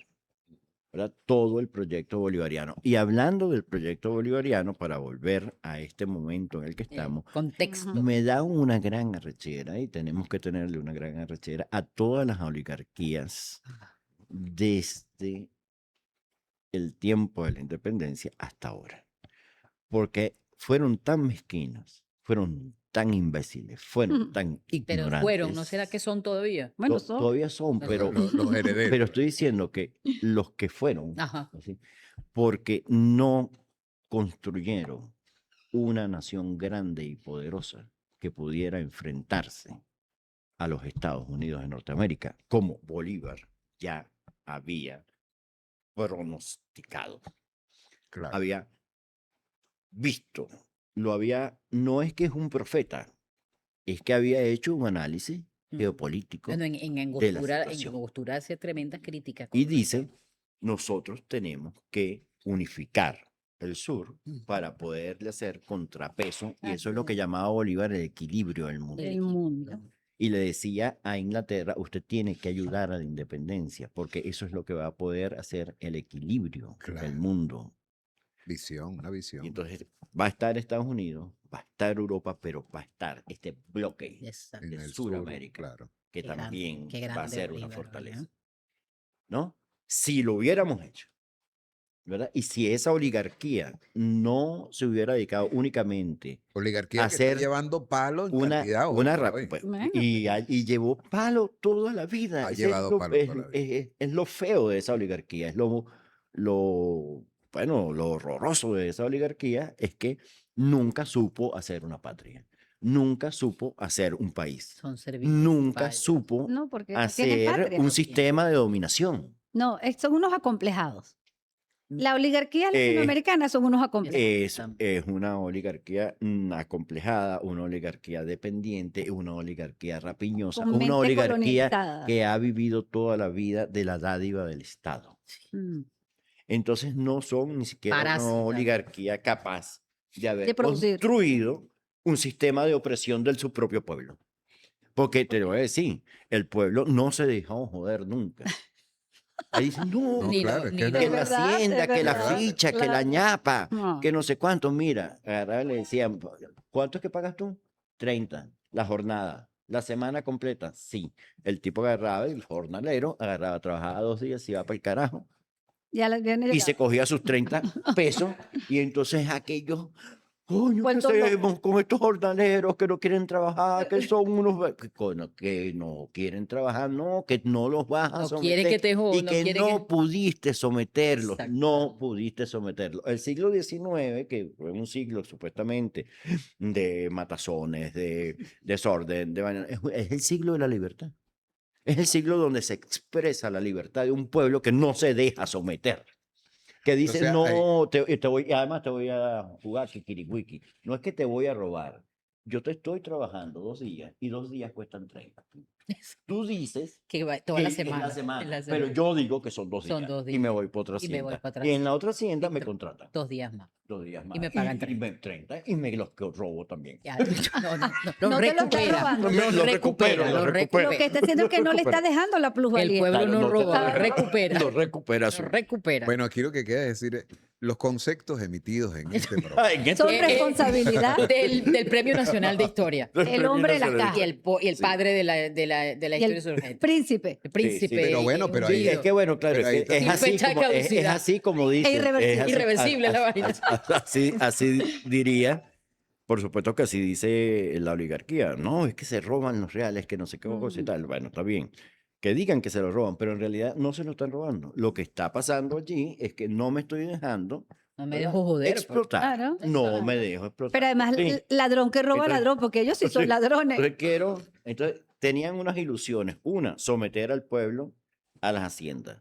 ¿verdad? Todo el proyecto bolivariano. Y hablando del proyecto bolivariano, para volver a este momento en el que estamos, Contexto. Ujú. me da una gran arrechera y tenemos que tenerle una gran arrechera a todas las oligarquías desde el tiempo de la independencia hasta ahora. Porque fueron tan mezquinos, fueron tan imbéciles, fueron tan Pero ignorantes. fueron, ¿no será que son todavía? Bueno, Todavía son, Los- pero, Los herederos. pero estoy diciendo que los que fueron, Ajá. ¿sí? Porque no construyeron una nación grande y poderosa que pudiera enfrentarse a los Estados Unidos de Norteamérica, como Bolívar ya había pronosticado, Claro. había visto, no es que es un profeta, es que había hecho un análisis Mm. geopolítico Bueno, en de la Angostura, situación. hace tremendas críticas. Y con- dice, nosotros tenemos que unificar el sur para poderle hacer contrapeso, y eso es lo que llamaba Bolívar el equilibrio del mundo. El mundo. Y le decía a Inglaterra, usted tiene que ayudar a la independencia, porque eso es lo que va a poder hacer el equilibrio del Claro. mundo. Visión, una visión. Y entonces va a estar Estados Unidos, va a estar Europa, pero va a estar este bloque Exacto. en de el sur, Sudamérica, claro. que Qué grande, también qué va a grande ser una Bolívar, fortaleza. ¿verdad? ¿No? Si lo hubiéramos hecho, ¿verdad? Y si esa oligarquía no se hubiera dedicado únicamente Oligarquía que hacer está llevando palo en una, cantidad hoy una por ra- hoy. pues, Bueno. y llevó palo toda la vida. Ha Ese llevado es lo, palo toda la vida. es lo feo de esa oligarquía, es lo horroroso de esa oligarquía es que nunca supo hacer una patria, nunca supo hacer un país, Son servicios. nunca supo No, porque no tienen hacer patria. un sistema de dominación. No, son unos acomplejados. La oligarquía Eh, latinoamericana son unos acomplejados. Es una oligarquía acomplejada, una oligarquía dependiente, una oligarquía rapiñosa, Con una mente oligarquía colonizada. que ha vivido toda la vida de la dádiva del Estado. Mm. Entonces no son ni siquiera una Parásitas. oligarquía capaz de haber De producir. construido un sistema de opresión de su propio pueblo. Porque te lo voy a decir, el pueblo no se dejó joder nunca. Ahí dicen, no, No, Ni claro, lo- es ni que es lo- que De la verdad, de hacienda, que la verdad, ficha, que la claro. ñapa, No. que no sé cuánto. Mira, agarraba y le decían, ¿cuánto es que pagas tú? 30, la jornada. ¿La semana completa? Sí. El tipo agarraba, el jornalero, agarraba, trabajaba 2 días, iba para el carajo Ya la viene y se cogía sus 30 pesos y entonces aquellos, coño, ¿qué Vueltos hacemos con estos jornaleros que no quieren trabajar, que son unos, coño, que no quieren trabajar, no, que no los vas a No quiere que someter te y jodan, no que quiere no que... pudiste someterlos, no Exactamente. pudiste someterlos. El siglo XIX, que fue un siglo supuestamente de matazones, de desorden, de vaina, es el siglo de la libertad. Es el siglo donde se expresa la libertad de un pueblo que no se deja someter. Que dice, sea, no, te voy, además te voy a jugar kikiriwiki. No es que te voy a robar. Yo te estoy trabajando 2 días y 2 días cuestan 30. Tú dices Que va toda que la es semana. la semana, es la pero semana. yo digo que son 2 Son días. 2 Y me días. voy por otra Y me voy hacienda. para atrás. Y en la otra hacienda Y me tra- contratan. 2 días más. 2 días más. me pagan y 30. me 30 y me los que robo también. Ya, no, no, no, No te lo está recupera. robando. Lo recupera. lo Lo Lo recupero. que recupera. está haciendo es que no le está dejando la El plusvalía. pueblo Claro, no no te roba, lo lo recupera. Lo recupera. Lo recupera. bueno, aquí lo que queda es decir, los conceptos emitidos en este programa. En este- Son Eh, responsabilidad del Premio Nacional de Historia. el hombre de las cajas. Y el padre de la Y historia el surgente. príncipe. El príncipe. Pero bueno, pero ahí- hundido. Es que bueno, claro, Pero es, ahí que es Sin así fecha de como, es caducidad. así como dicen. irreversible. así- Irreversible la vaina. Así diría, por supuesto que así dice la oligarquía. No, es que se roban los reales, que no sé qué cosa y Mm. tal. Bueno, está bien. Que digan que se lo roban, pero en realidad no se lo están robando. Lo que está pasando allí es que no me estoy dejando No me ¿verdad? dejo joder. explotar. Claro. No me dejo explotar. Pero además, Sí. ladrón que roba Entonces- ladrón, porque ellos sí son Sí. ladrones. Entonces, tenían unas ilusiones. Una, someter al pueblo a las haciendas.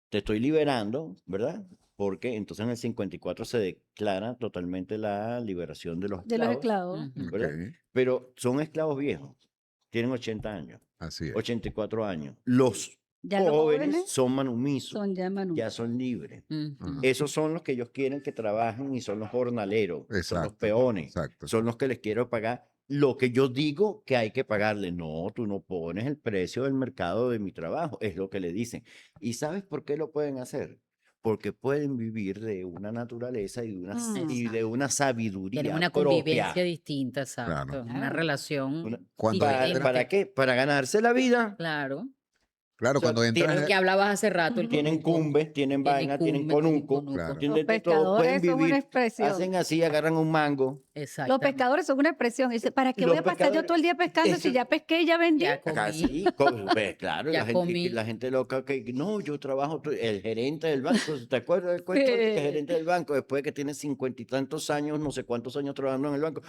Te estoy liberando, ¿verdad? Porque entonces en el 54 se declara totalmente la liberación de los De los esclavos, esclavos. Ujú. ¿verdad? Ok, Pero son esclavos viejos. Tienen 80 años, así es. 84 años. Los Ya los jóvenes jóvenes son manumisos, son ya Manu. ya son libres. Ujú. Ajá. Esos son los que ellos quieren que trabajen y son los jornaleros, son los Exacto, peones, exacto. son los que les quiero pagar lo que yo digo que hay que pagarle. No, tú no pones el precio del mercado de mi trabajo, es lo que le dicen. ¿Y sabes por qué lo pueden hacer? Porque pueden vivir de una naturaleza y de una, y de una sabiduría Tienen una propia. convivencia distinta, exacto. Claro. Una Claro. relación Una- Cuando ¿Para, diferente. entra- para qué? Para ganarse la vida. Claro. Claro, O sea, cuando entras... Lo que hablabas hace rato. El Tienen conuco. cumbes, tienen Tiene vaina, tienen cumbe, tiene conuco, conuco. Claro. tienen Los de todo, pueden pescadores son una vivir, expresión. hacen así, agarran un mango. Exacto. Los pescadores son una expresión. Dice, ¿para qué Los voy a pasar yo todo el día pescando si eso- ya pesqué y ya vendí? Ya Acá comí. sí, pues, claro, Ya comí. la gente loca que no, yo trabajo, el gerente del banco, ¿te acuerdas del cuento? Que el Sí. gerente del banco, después de que tiene 50 y tantos años, no sé cuántos años trabajando en el banco,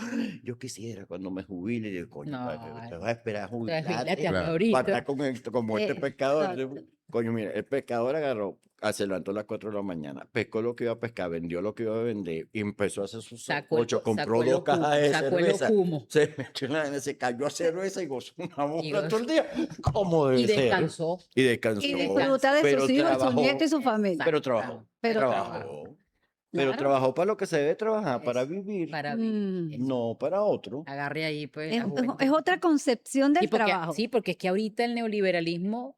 yo quisiera cuando me jubile, y digo, coño, No, te vas a esperar a Jubílate jubilarte Claro. ahorita. para estar con esto, como este pescador. Exacto. Coño, mira, el pescador agarró, se levantó a las 4 de la mañana, pescó lo que iba a pescar, vendió lo que iba a vender y empezó a hacer sus Sacó el- ocho, compró sacó el 2 cajas de sacó el cerveza. ocumo. Se metió en la vaina, se cayó a cerveza y gozó una Y boca gozó. todo el día. ¿Cómo debe Y ser? descansó. Y descansó. Y disfruta de pero sus hijos, sus trabajó, nietos y su familia. Pero trabajó. Pero trabajó. Pero Claro. trabajó para lo que se debe trabajar, para Eso, vivir, Para Mm. eso. no para otro. Agarre ahí, pues. Es, la es- juventud. es otra concepción del Sí, porque, trabajo. sí, porque es que ahorita el neoliberalismo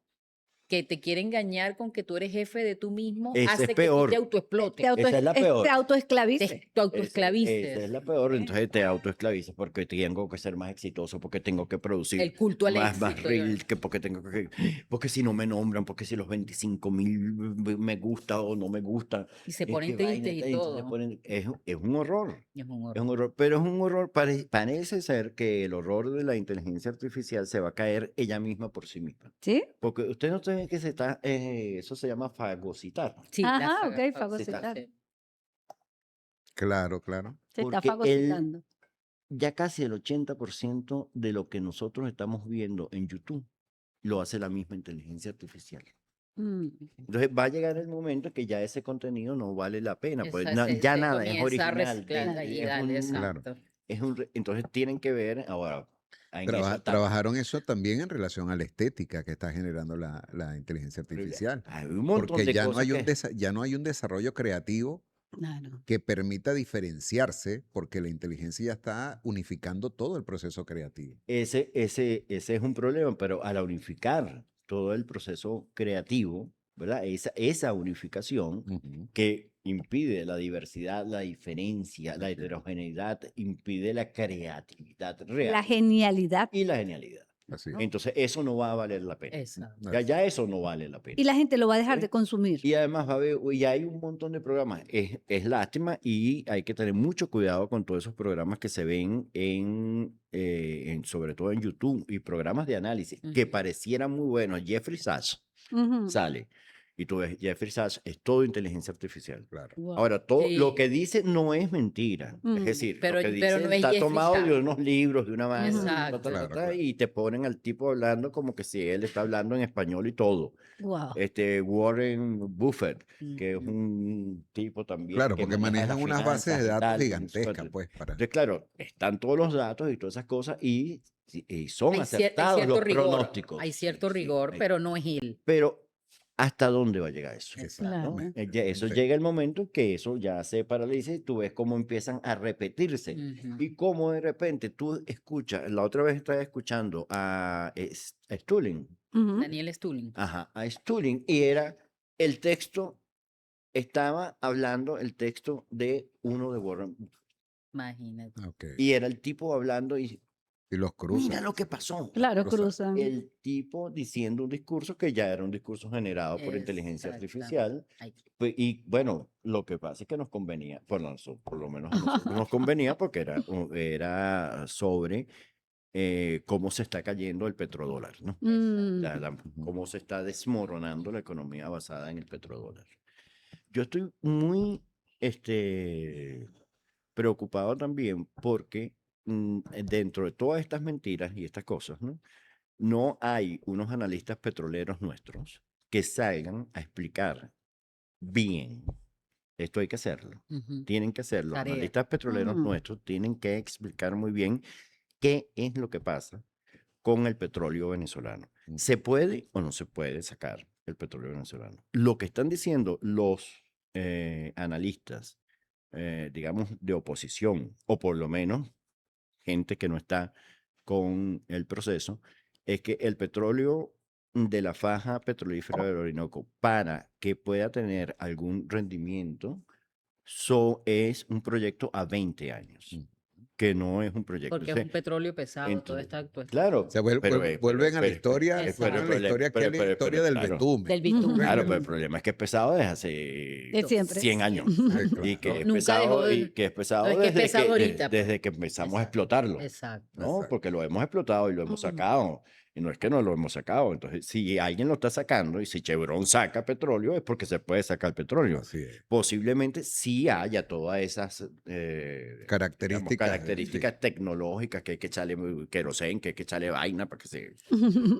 que te quiere engañar con que tú eres jefe de tú mismo Ese hace es que peor. tú te autoexplotes, Esa es la peor. Te autoesclavices. te Esa autoesclavices. es la peor, entonces te autoesclavizas porque tengo que ser más exitoso, porque tengo que producir El culto al más éxito. reel, que porque tengo que, porque si no me nombran, porque si los 25.000 me gusta o no me gusta. Y se es ponen que vaina tristes y tal, entonces todo. es un horror. Es un Es horror. un horror, pero es un horror, parece ser que el horror de la inteligencia artificial se va a caer ella misma por sí misma. ¿Sí? Porque usted no sabe que se está, eso se llama fagocitar. Sí, Ajá, la ok, fagocitar. sí. Claro, claro. Se está Porque fagocitando. Ya casi el 80% de lo que nosotros estamos viendo en YouTube lo hace la misma inteligencia artificial. Mm. Entonces va a llegar el momento que ya ese contenido no vale la pena, pues Esa- se- ya se nada es comienza a original. reciclar y dale, Claro. exacto. Entonces tienen que ver ahora en esa etapa. Trabajaron eso también en relación a la estética que está generando la inteligencia artificial. Hay un montón Porque de ya no cosas hay que... ya no hay un desarrollo creativo Claro. que permita diferenciarse, porque la inteligencia ya está unificando todo el proceso creativo. Ese es un problema, pero al unificar todo el proceso creativo, ¿verdad? Esa unificación Ujú. que impide la diversidad, la diferencia, la heterogeneidad, impide la creatividad real La genialidad. y la genialidad. Así es. Entonces, eso no va a valer la pena. Exacto. Ya eso no vale la pena. Y la gente lo va a dejar ¿Sí? de consumir. Y además va a haber, y hay un montón de programas. Es lástima y hay que tener mucho cuidado con todos esos programas que se ven sobre todo en YouTube y programas de análisis que Ujú. parecieran muy buenos. Jeffrey Sachs Ujú. sale y tú ves, Jeffrey Sachs es todo inteligencia artificial. Claro. Wow. Ahora, todo lo Sí. que dice no es mentira. Mm. Es decir, Pero- lo que pero dice no es está Jeffrey tomado de Sachs. unos libros, de una vaina, Exacto. Claro, claro. y te ponen al tipo hablando como que si él está hablando en español y todo. Wow. Warren Buffett, que es Ujú. un tipo también Claro, que porque maneja manejan las unas bases de finanzas y datos tal, y gigantescas, cosas. pues, para... Entonces, claro, están todos los datos y todas esas cosas y son Hay acertados cierto los rigor, pronósticos. hay cierto Sí, rigor, hay- pero no es Gil. Pero, ¿hasta dónde va a llegar eso? ¿no? Exactamente. Eso Sí. llega el momento que eso ya se paraliza y tú ves cómo empiezan a repetirse. Ujú. Y cómo de repente tú escuchas, la otra vez estaba escuchando a Stulin, Ujú. Daniel Stulin. ajá, a Stulin, y era el texto, estaba hablando el texto de uno de Warren Buffett. Imagínate. Ok. Y era el tipo hablando y Y los cruzan. mira lo que pasó. Claro, Cruzan. cruzan. El tipo diciendo un discurso que ya era un discurso generado por inteligencia artificial. Ay, Y bueno, lo que pasa es que nos convenía, por lo menos a nosotros nos convenía porque era sobre cómo se está cayendo el petrodólar, ¿no? Mm. Cómo se está desmoronando la economía basada en el petrodólar. Yo estoy muy preocupado también porque dentro de todas estas mentiras y estas cosas, ¿no? No hay unos analistas petroleros nuestros que salgan a explicar bien. Esto hay que hacerlo. ujú. Tienen que hacerlo. Los Tarea. analistas petroleros Mm. nuestros tienen que explicar muy bien qué es lo que pasa con el petróleo venezolano. Mm. ¿Se puede o no se puede sacar el petróleo venezolano? Lo que están diciendo los analistas, digamos, de oposición, o por lo menos gente que no está con el proceso, es que el petróleo de la faja petrolífera del Orinoco, para que pueda tener algún rendimiento, es un proyecto a 20 años, Mm. que no es un proyecto. Porque es Entonces, un petróleo pesado, todo entonces, está actual. claro, O sea, vuelven a la historia, Exacto. vuelven a la historia que es la historia del claro. betumen. Del bitumen. Claro, pero el problema es que es pesado desde hace De siempre. 100 años. Sí, Y que claro. es Nunca pesado, dejó de- y que es pesado no es que es desde pesado ahorita, pues. desde que empezamos a Exacto. explotarlo. Exacto. ¿No? Exacto. Porque lo hemos explotado y lo hemos Ujú. sacado. Y no es que no lo hemos sacado. Entonces, si alguien lo está sacando y si Chevron saca petróleo, es porque se puede sacar petróleo. Así es. Posiblemente sí haya todas esas digamos, Características. características tecnológicas, que hay que echarle querosén, que hay que echarle vaina para que se Es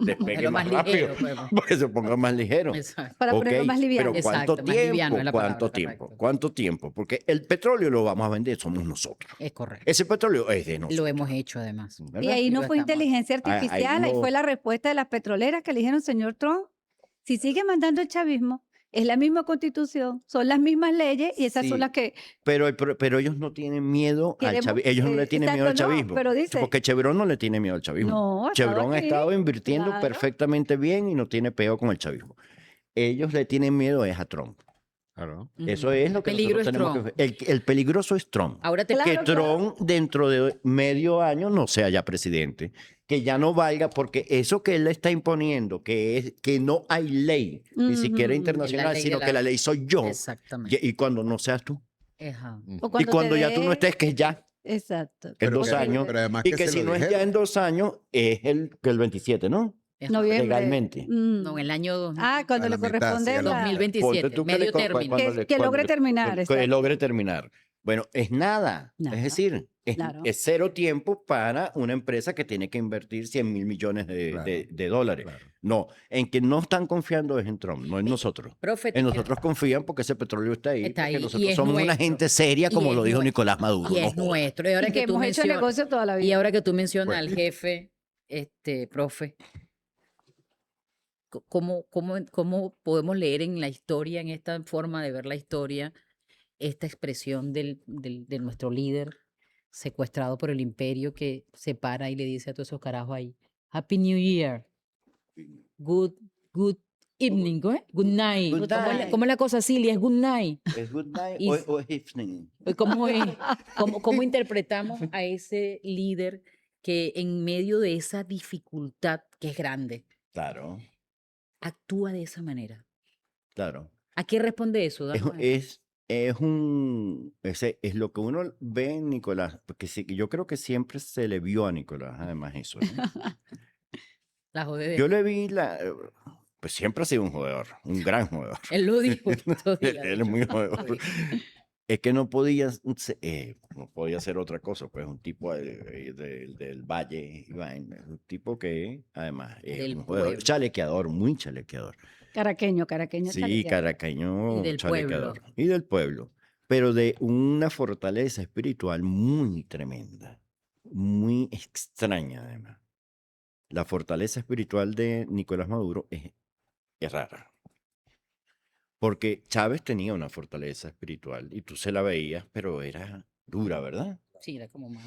despegue lo más más rápido, ligero, pues. para que se ponga más ligero. Exacto. Para ponerlo Ok, más liviano. Pero ¿cuánto Exacto, más liviano es la palabra, ¿Cuánto tiempo? correcto. ¿Cuánto tiempo? Porque el petróleo lo vamos a vender, somos nosotros. Es correcto. Ese petróleo es de nosotros. Lo hemos hecho además. Y ¿verdad? ahí Y no lo fue estamos- inteligencia ahí artificial, ahí no- fue la respuesta de las petroleras que le dijeron, señor Trump, si sigue mandando el chavismo, es la misma constitución, son las mismas leyes y esas Sí, son las que... Pero ellos no tienen miedo al Queremos- chavismo. Ellos no le tienen miedo al exacto, no, chavismo. pero dice- Porque Chevron no le tiene miedo al chavismo. No, ha estado Chevron ha aquí, estado invirtiendo claro. perfectamente bien y no tiene peo con el chavismo. Ellos le tienen miedo es a Trump. Claro. Eso Ujú. es lo El que peligro nosotros es tenemos Trump. que ver. El peligroso es Trump. Ahora te Claro, Que Trump dentro de medio año no sea ya presidente, que ya no valga, porque eso que él le está imponiendo, que es que no hay ley, ni siquiera Ujú. internacional, ley de sino la- que la ley soy yo, Exactamente. y cuando no seas tú, Ajá. O y cuando te ya tú no dé- estés, que es ya, Exacto. en Pero 2 que- años, pero además y que que se si lo no es ya dijeron. en 2 años, es el 27, ¿no? Ajá. Noviembre. legalmente. No, en el año 2000, Ah, cuando A le la mitad, sí, corresponde a la la- mitad. 2027, Ponte tú que medio le co- término. cuando Que logre terminar, que exacto. logre terminar. Bueno, es nada. Nada, Es decir, claro. es cero tiempo para una empresa que tiene que invertir 100.000 millones Claro, de dólares. claro. No, en que no están confiando es en Trump, no en nosotros. Profe, En nosotros confían porque ese petróleo está ahí, está porque ahí y nosotros es somos una nuestro. gente seria, Y como es lo dijo nuestro. Nicolás Maduro. Y No es jodas. nuestro. Y ahora Y que que tú hemos hecho mencionas, negocio toda la y vida. ahora que tú mencionas Bueno. al jefe, profe, ¿cómo podemos leer en la historia, en esta forma de ver la historia, esta expresión de nuestro líder secuestrado por el imperio que se para y le dice a todos esos carajos ahí, Happy New Year, good evening, ¿cómo es? Good night. Good ¿Cómo es night. cómo es la cosa, Silvia? Es good night. ¿Es good night Y o evening? ¿Cómo es? ¿Cómo interpretamos a ese líder que en medio de esa dificultad, que es grande, Claro, actúa de esa manera? claro. ¿A qué responde eso? Es, Danos eso. es lo que uno ve en Nicolás, porque sí, yo creo que siempre se le vio a Nicolás, además eso. ¿no? La jodedera. Yo le vi pues siempre ha sido un jodedor, un gran jodedor. Él lo dijo. estos días, Él de es muy hecho. jodedor. Es que no podía hacer otra cosa, pues un tipo del Valle, un tipo que además es Del un jodedor, pueblo. chalequeador, muy chalequeador. Caraqueño Sí, chalequeado. caraqueño Y del chalequeador. pueblo. Y del pueblo. Pero de una fortaleza espiritual muy tremenda, muy extraña además. La fortaleza espiritual de Nicolás Maduro es rara. Porque Chávez tenía una fortaleza espiritual y tú se la veías, pero era dura, ¿verdad? Sí, era como más.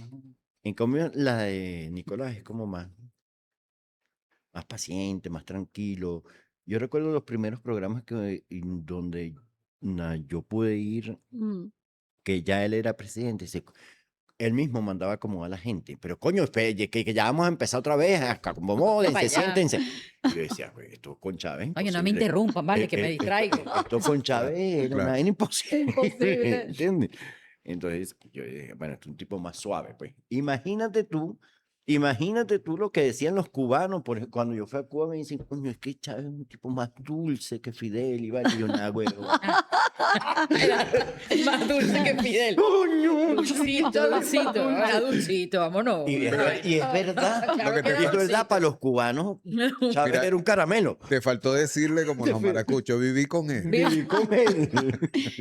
En cambio, la de Nicolás es como más paciente, más tranquilo. Yo recuerdo los primeros programas donde yo pude ir, Mm. que ya él era presidente, él mismo mandaba como a la gente, pero coño, que ya vamos a empezar otra vez, acomódense, Para allá. siéntense. Y yo decía, "Pues, esto con Chávez es Oye, no me imposible. interrumpan, vale, que me distraigo. Esto con Chávez era claro. una vaina imposible. Imposible. ¿Entiendes? Entonces yo dije, bueno, este es un tipo más suave, pues. Imagínate tú lo que decían los cubanos, cuando yo fui a Cuba me dicen, coño, es que Chávez es un tipo más dulce que Fidel, y vale, yo nada, huevo. Más dulce que Fidel. ¡Coño! Dulcito, dulcito. Ahora dulcito, vámonos. Y es verdad, Claro que que te y es verdad, dulcito. para los cubanos, Chávez Mira, era un caramelo. Te faltó decirle como los maracuchos, viví con él. Viví con él.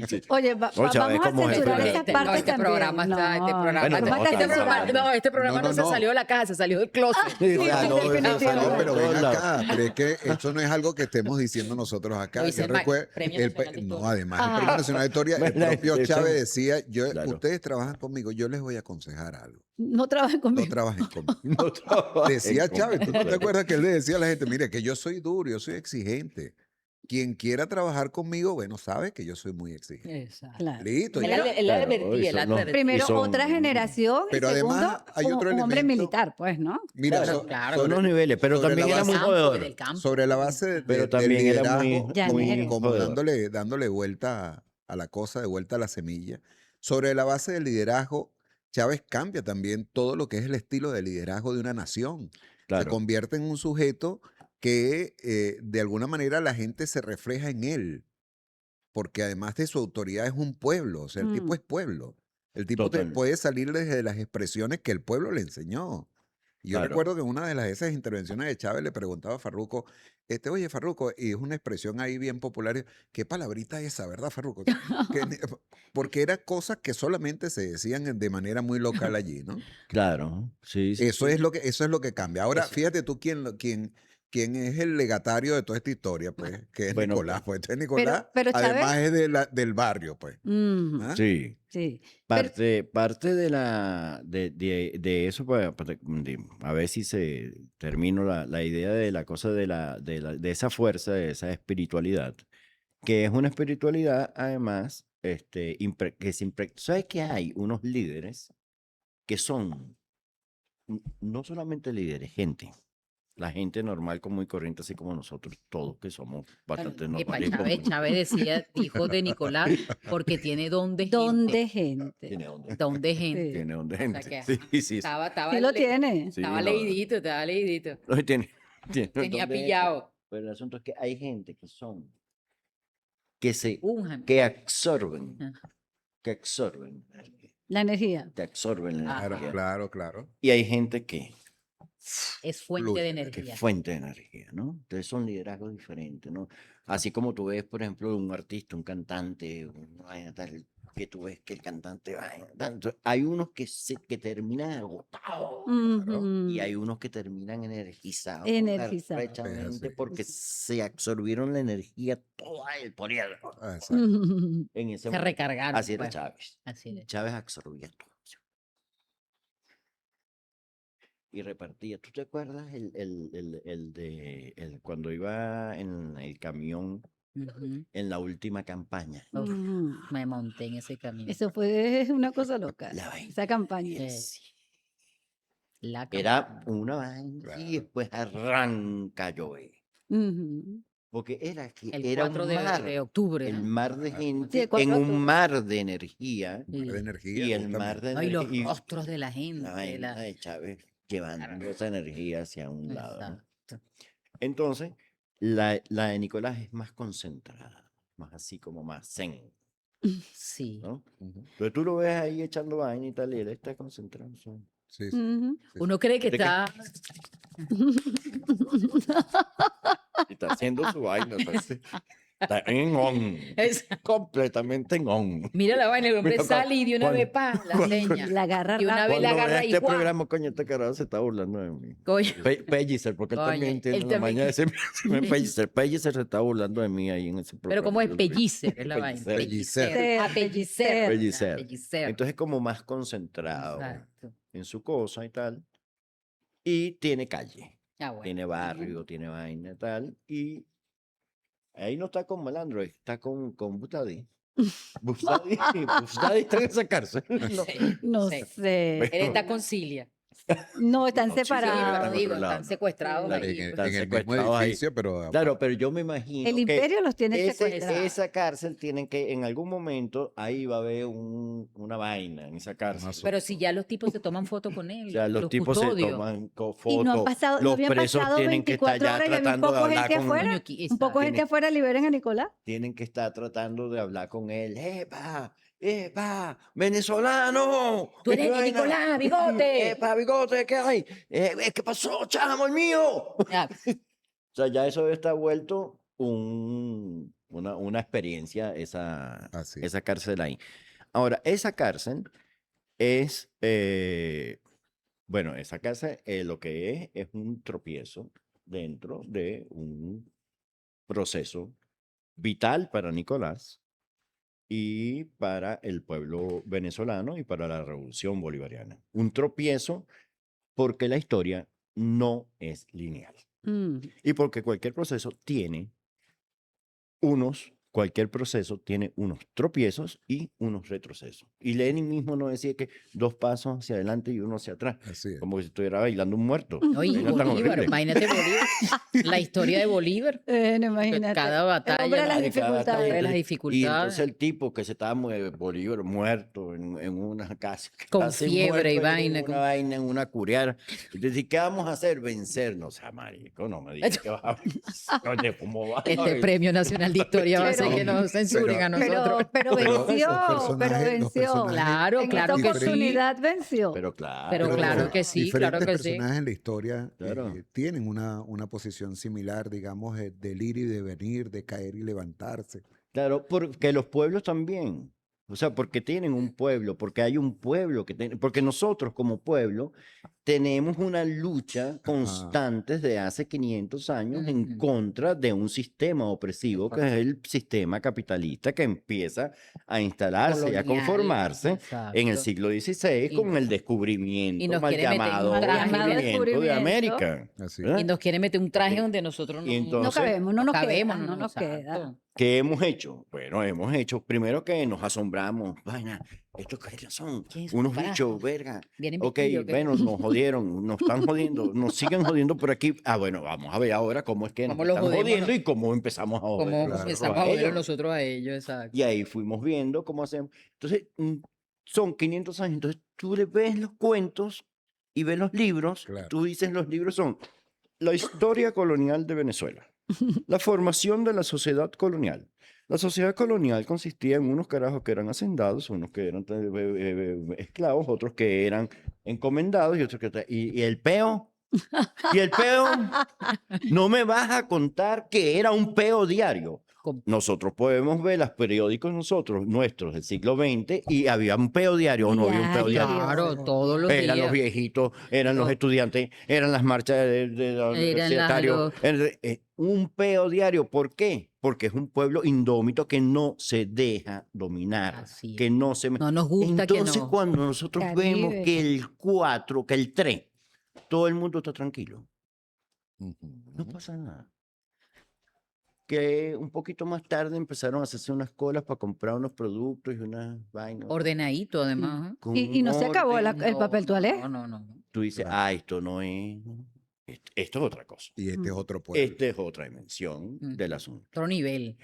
Sí. Oye, No, Chávez, vamos a como censurar jefe, esas No, partes este también. programa está, este No, programa, Bueno, este no, programa- también. este programa No, no se no. salió de la casa, se salió del closet. Sí, Sí, ah, no, eso definitivamente. salió No, por pero todos ven lados. acá, pero es que esto no es algo que estemos diciendo nosotros acá. Lo dice Yo el MAC, recuerdo, Premio Nacional de no, Historia. además, el Ah. Premio Nacional de Historia, el Bueno, propio ese- Chávez decía, Claro. ustedes trabajan conmigo, yo les voy a aconsejar algo. No trabajen No conmigo. trabajen conmigo. No trabajen Decía Chávez, ¿tú no te conmigo. acuerdas que él le decía a la gente, mire, que yo soy duro, yo soy exigente. Quien quiera trabajar conmigo, bueno, sabe que yo soy muy exigente. Exacto. Claro. Listo. Él ya. advertía, él Claro, advertía, él eso no. advertía. Primero, Y son- otra generación. Y Pero segundo, además hay otro un hombre elemento. militar, pues, ¿no? Mira, Claro, claro. Son los niveles, pero sobre también la era muy base- jodedor. del campo. sobre la base Pero del también era muy, liderazgo, Llanero. como jodedor. dándole vuelta a la cosa, de vuelta a la semilla. Sobre la base del liderazgo, Chávez cambia también todo lo que es el estilo de liderazgo de una nación. Se Claro, convierte en un sujeto que de alguna manera la gente se refleja en él, porque además de su autoridad es un pueblo, o sea, el tipo Mm. es pueblo. El tipo Total. puede salir desde las expresiones que el pueblo le enseñó. Y yo Claro. recuerdo que en una de esas intervenciones de Chávez le preguntaba a Farruco, oye Farruco, y es una expresión ahí bien popular, ¿qué palabrita es esa, verdad Farruco? Porque eran cosas que solamente se decían de manera muy local allí, ¿no? claro. Sí, sí, Eso sí. eso es lo que cambia. Ahora, Eso. fíjate tú quién es el legatario de toda esta historia, pues, que es Bueno, Nicolás. Pues este Nicolás, pero además es del barrio, pues. Mm, ¿Ah? Sí. sí. Pero- Parte de eso, a ver si termino la idea de la cosa de esa fuerza, de esa espiritualidad, que es una espiritualidad, además, ¿sabes que hay unos líderes que son no solamente líderes, gente? La gente normal, común y corriente, así como nosotros, todos que somos bastante Epa, normales. y Chávez dijo de Nicolás, porque tiene don de gente. ¿Dónde gente? Tiene onda. Don de gente. Sí. Tiene onda, O sea gente. que, Sí, ajá, sí, sí. Estaba Sí lo le- tiene. Sí, Estaba no. leidito, estaba leidito. No, tiene Tenía onda de- pillado. Pero el asunto es que hay gente que Únjame. que absorben Ajá. que absorben energía, La energía. que absorben la Ajá. Claro, energía. claro, claro. Y hay gente que Es fuente Fluye, de que energía. es fuente de energía, ¿no? Entonces son liderazgos diferentes, ¿no? Así como tú ves, por ejemplo, un artista, un cantante, una vaina tal, que tú ves que el cantante va entonces, hay unos que terminan agotados y hay unos que terminan energizados Energizado. arrechamente así. porque se absorbieron la energía toda el poriado Ah, exacto. en ese Se momento. recargaron. Así era pues. Chávez. Así es. Chávez absorbía todo. Y repartía. ¿Tú te acuerdas cuando iba en el camión Ujú. en la última campaña? Uf, Ujú. me monté en ese camino. Eso fue una cosa loca, La vaina. esa campaña. Sí. La Era campana. una vaina Claro. y después arranca a llover. Ujú. Porque era que El era 4 un de mar, octubre. el ¿no? mar de Sí, gente el 4 en de un octubre. mar de energía Mar de Sí. energía, y el mar justamente. de No, y los energía rostros de la la gente. vaina de Chávez llevando esa energía hacia un lado, ¿no? Exacto. Entonces, la de Nicolás es más concentrada, más así como más zen, Sí. ¿no? Ujú. Entonces tú lo ves ahí echando vaina y tal, y él está concentrado. Sí, sí, Ujú. sí, Uno cree que ¿De qué? está. Y está haciendo su vaina, está en on, Es- completamente en on. Mira la vaina, el hombre Mira, sale y de una vez pa, la cuando- seña. La agarra Y una vez la Cuando agarra vea y este ¡guau! programa, coño, este carajo se está burlando de mí. Coño, Pellicer, porque él Coño, también tiene él la también mañana de que- decirme Pellicer. Pellicer se está burlando de mí ahí en ese programa. pero como es Yo sé. pellicer, es la vaina. Pellicer. Pellicer. Ah, pellicer. Pellicer. Pellicer. Entonces como más concentrado Exacto. en su cosa y tal. Y tiene calle, Ah, bueno. tiene barrio, tiene vaina y tal. Y ahí no está con Malandro, está con Bustadi. Bustadi está en esa cárcel. No. Sí, No sí. sé. Él está con Cilia. No, están No, sí, Sí, pero separados. en digo, otro lado, están ¿no? secuestrados Claro, ahí. En pues. están el mismo secuestrados ahí. edificio, pero Claro, pero yo me imagino El que imperio los tiene secuestrados. esa cárcel tienen que, en algún momento, ahí va a haber una vaina en esa cárcel. asunto. Pero si ya los tipos se toman foto con O él, sea, los tipos se custodios. toman Y no han fotos, pasado, no los habían presos pasado tienen que estar 24 ya horas y había un tratando de poco hablar gente con afuera. Coño, aquí- Un poco exacto. gente afuera, liberen a Nicolás. tienen que estar tratando de hablar con él. ¡Epa! ¡Epa! ¡Venezolano! Tú eres Y vaina. Nicolás, bigote. ¡Epa, bigote! ¿Qué hay? ¿Qué pasó, chamo, el mío? Ah, O sea, ya eso está vuelto una experiencia, Así. esa cárcel ahí. Ahora, esa cárcel es, bueno, esa cárcel lo que es un tropiezo dentro de un proceso vital para Nicolás y para el pueblo venezolano y para la revolución bolivariana. Un tropiezo porque la historia no es lineal. Y porque cualquier proceso tiene unos tropiezos y unos retrocesos. Y Lenin mismo no decía que 2 pasos hacia adelante y uno hacia atrás, Así es. como si estuviera bailando un muerto. no, y Vaina tan Bolívar, horrible. imagínate Bolívar. La historia de Bolívar. No, imagínate. Cada El batalla, hombre de las De cada dificultades. batalla. de las Y dificultades. entonces el tipo que se estaba Bolívar muerto en una casa. Con casi fiebre y muerto vaina, En con- una vaina, en una curiara. Entonces, ¿qué vamos a hacer? Vencernos. A marico, no me digas que vas a vencer. Oye, ¿cómo va? Este Premio Nacional de Historia va a hacer Pero- que nos censuren a Pero, nosotros. pero venció, los pero personajes- los venció. personajes Claro, En claro esta que sí. oportunidad venció. Pero claro. Pero claro que sí, claro diferentes que sí. personajes en la historia Claro. tienen una posición similar, digamos, del ir y de venir, de caer y levantarse. Claro, porque los pueblos también. O sea, porque tienen un pueblo, porque hay un pueblo porque nosotros como pueblo tenemos una lucha constante desde hace 500 años en Ujú. contra de un sistema opresivo que es el sistema capitalista que empieza a instalarse y a Colonial, conformarse en el exacto. siglo XVI Y con nos- el descubrimiento y nos mal quiere meter en un llamado traje. descubrimiento de Descubrimiento. América. Así. ¿verdad? Y nos quiere meter un traje donde nosotros no, Y entonces- No cabemos, no nos cabemos, queda, no nos exacto. queda. ¿Qué hemos hecho? Bueno, hemos hecho, primero que nos asombramos, vaina, estos que son ¿Quién es unos carajo? bichos, verga. Vienen Ok, vestidos, ¿qué? bueno, nos jodieron, nos están jodiendo, nos siguen jodiendo por aquí. Ah, bueno, vamos a ver ahora cómo es que nos ¿Cómo los están jodemos, jodiendo no? y cómo empezamos a joder Como Claro. empezamos a joder nosotros a ellos, exacto. Y ahí fuimos viendo cómo hacemos. Entonces, son 500 años. Entonces, tú le ves los cuentos y ves los libros. Claro. Tú dices, los libros son la historia colonial de Venezuela. La formación de la sociedad colonial. La sociedad colonial consistía en unos carajos que eran hacendados, unos que eran esclavos, otros que eran encomendados y otros que... Y el peo. Y el peo, no me vas a contar que era un peo diario. Com- Nosotros podemos ver los periódicos nuestros del siglo XX y había un peo diario o no había un peo Diario. diario. Claro, todos los Eran los días. viejitos, eran los Todo. estudiantes, eran las marchas de los Eran universitarios. Un peo diario. ¿Por qué? Porque es un pueblo indómito que no se deja dominar, Así es. que no se... No nos gusta que Entonces, no. cuando nosotros vemos Caribe. que el 4, que el 3, todo el mundo está tranquilo, no Ujú. pasa nada. Que un poquito más tarde empezaron a hacerse unas colas para comprar unos productos y unas vainas. Ordenadito, además. ¿eh? con Y no se acabó orden. el papel toalé. No, no, no. Tú dices, Claro. esto no es... Esto es otra cosa. Y este es Mm. otro pueblo. Esta es otra dimensión del asunto. Otro nivel.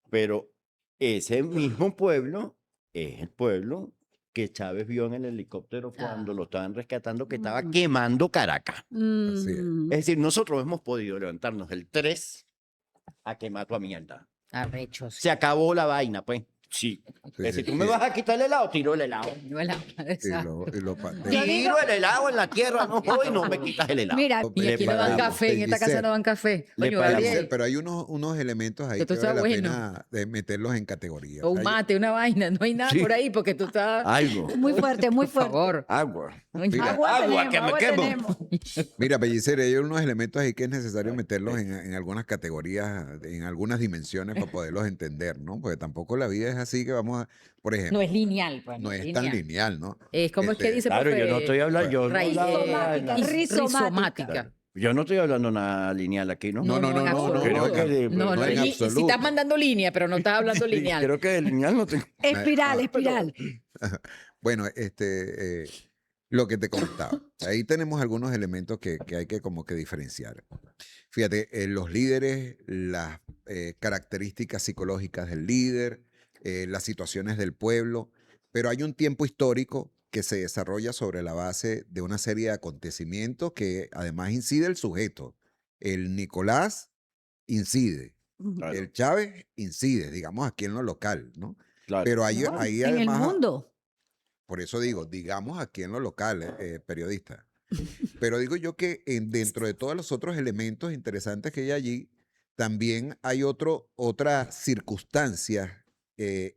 Pero ese mismo pueblo es el pueblo que Chávez vio en el helicóptero cuando Ah. lo estaban rescatando, que estaba Mm. quemando Caracas. Así es. Mm. Es decir, nosotros hemos podido levantarnos el 3 a quemar tu mierda. Arrechos. Se acabó la vaina, pues. Sí. Sí, Es decir, sí, tú me sí. vas a quitar el helado, tiro el helado. Y lo Yo digo- Tiro el helado en la tierra, no jodas, y no me quitas el helado. Mira, Y aquí no dan paramos, café, en esta casa no dan café. Le Coño, paramos. Gabriel. Pero hay unos elementos ahí Que que esto vale la está bueno. pena de meterlos en categorías. O un Hay- mate, una vaina. No hay nada Sí. por ahí porque tú estás. Algo. muy fuerte, muy Por fuerte. favor. Agua. Mira. Agua, Agua, tenemos, que me agua quemo. tenemos. Mira, Pellicer, hay unos elementos ahí que es necesario meterlos en algunas categorías, en algunas dimensiones para poderlos entender, ¿no? Porque tampoco la vida es así que vamos a, por ejemplo, No es lineal, pues. no es tan lineal, ¿no? ¿Cómo es que Este, dice, Claro, yo no profe? estoy hablando, yo no Raíz- hablaba Rizomática, nada. rizomática. Yo no estoy hablando nada lineal aquí, ¿no? No, no, en no, no, absoluto. Creo que de- No, no, en si absoluto. estás mandando línea, pero no estás hablando lineal. Creo que de lineal no tengo. Espiral, espiral. Bueno, lo que te comentaba. Ahí tenemos algunos elementos que hay que como que diferenciar. Fíjate, los líderes, las características psicológicas del líder, las situaciones del pueblo, pero hay un tiempo histórico que se desarrolla sobre la base de una serie de acontecimientos que además incide el sujeto. El Nicolás incide, Claro, el Chávez incide, digamos aquí en lo local, ¿no? claro. Pero ahí, No, ahí en el además, mundo. por eso digo, digamos aquí en lo local, periodista. Pero digo yo que dentro de todos los otros elementos interesantes que hay allí, también hay otras circunstancias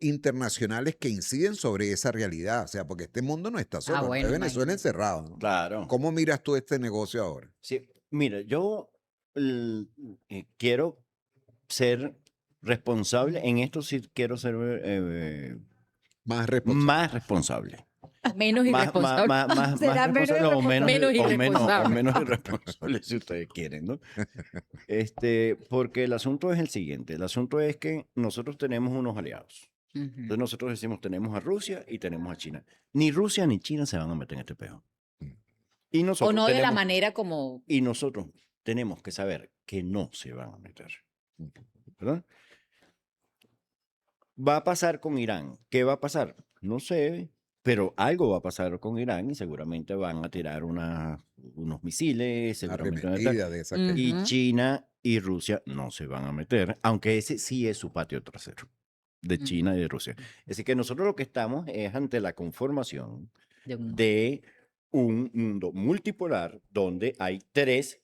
internacionales que inciden sobre esa realidad. O sea, porque este mundo no está solo, no bueno, está Venezuela imagínate. encerrado, ¿no? Claro. ¿Cómo miras tú este negocio ahora? Sí, mira, yo quiero ser responsable. En esto sí quiero ser Más responsable. más responsable. Menos irresponsable. Más Será menos responsable o menos, Menos o menos, o irresponsable. menos irresponsable si ustedes quieren, ¿no? Porque el asunto es el siguiente. El asunto es que nosotros tenemos unos aliados. Ujú. Entonces nosotros decimos, tenemos a Rusia y tenemos a China. Ni Rusia ni China se van a meter en este peo. Y O nosotros no de la tenemos- manera como. Y nosotros tenemos que saber que no se van a meter. ¿Verdad? Va a pasar con Irán. ¿Qué va a pasar? No sé, pero algo va a pasar con Irán y seguramente van a tirar unos misiles, seguramente van a Arremetida de esa que- Ujú. y China y Rusia no se van a meter, aunque ese sí es su patio trasero, de China y de Rusia. Así que nosotros lo que estamos es ante la conformación de un- de un mundo multipolar donde hay 3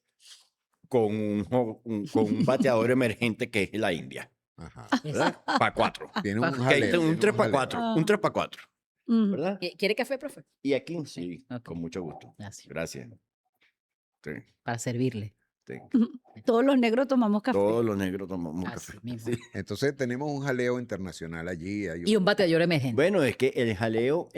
con con un bateador emergente que es la India, Ajá. ¿verdad? Para 4. Tiene un Que Que hay jaleo, un tiene 3 para jaleo. 4, Ah. un 3 para 4, Ujú. ¿verdad? ¿Quiere café, profe? Y aquí sí, Ok. con mucho gusto. Gracias. Gracias. Sí, Para servirle. sí. Todos los negros tomamos café. Todos los negros tomamos Así café. mismo. Sí. Entonces tenemos un jaleo internacional allí. Hay Y un bateador emergente. Bueno, es que el jaleo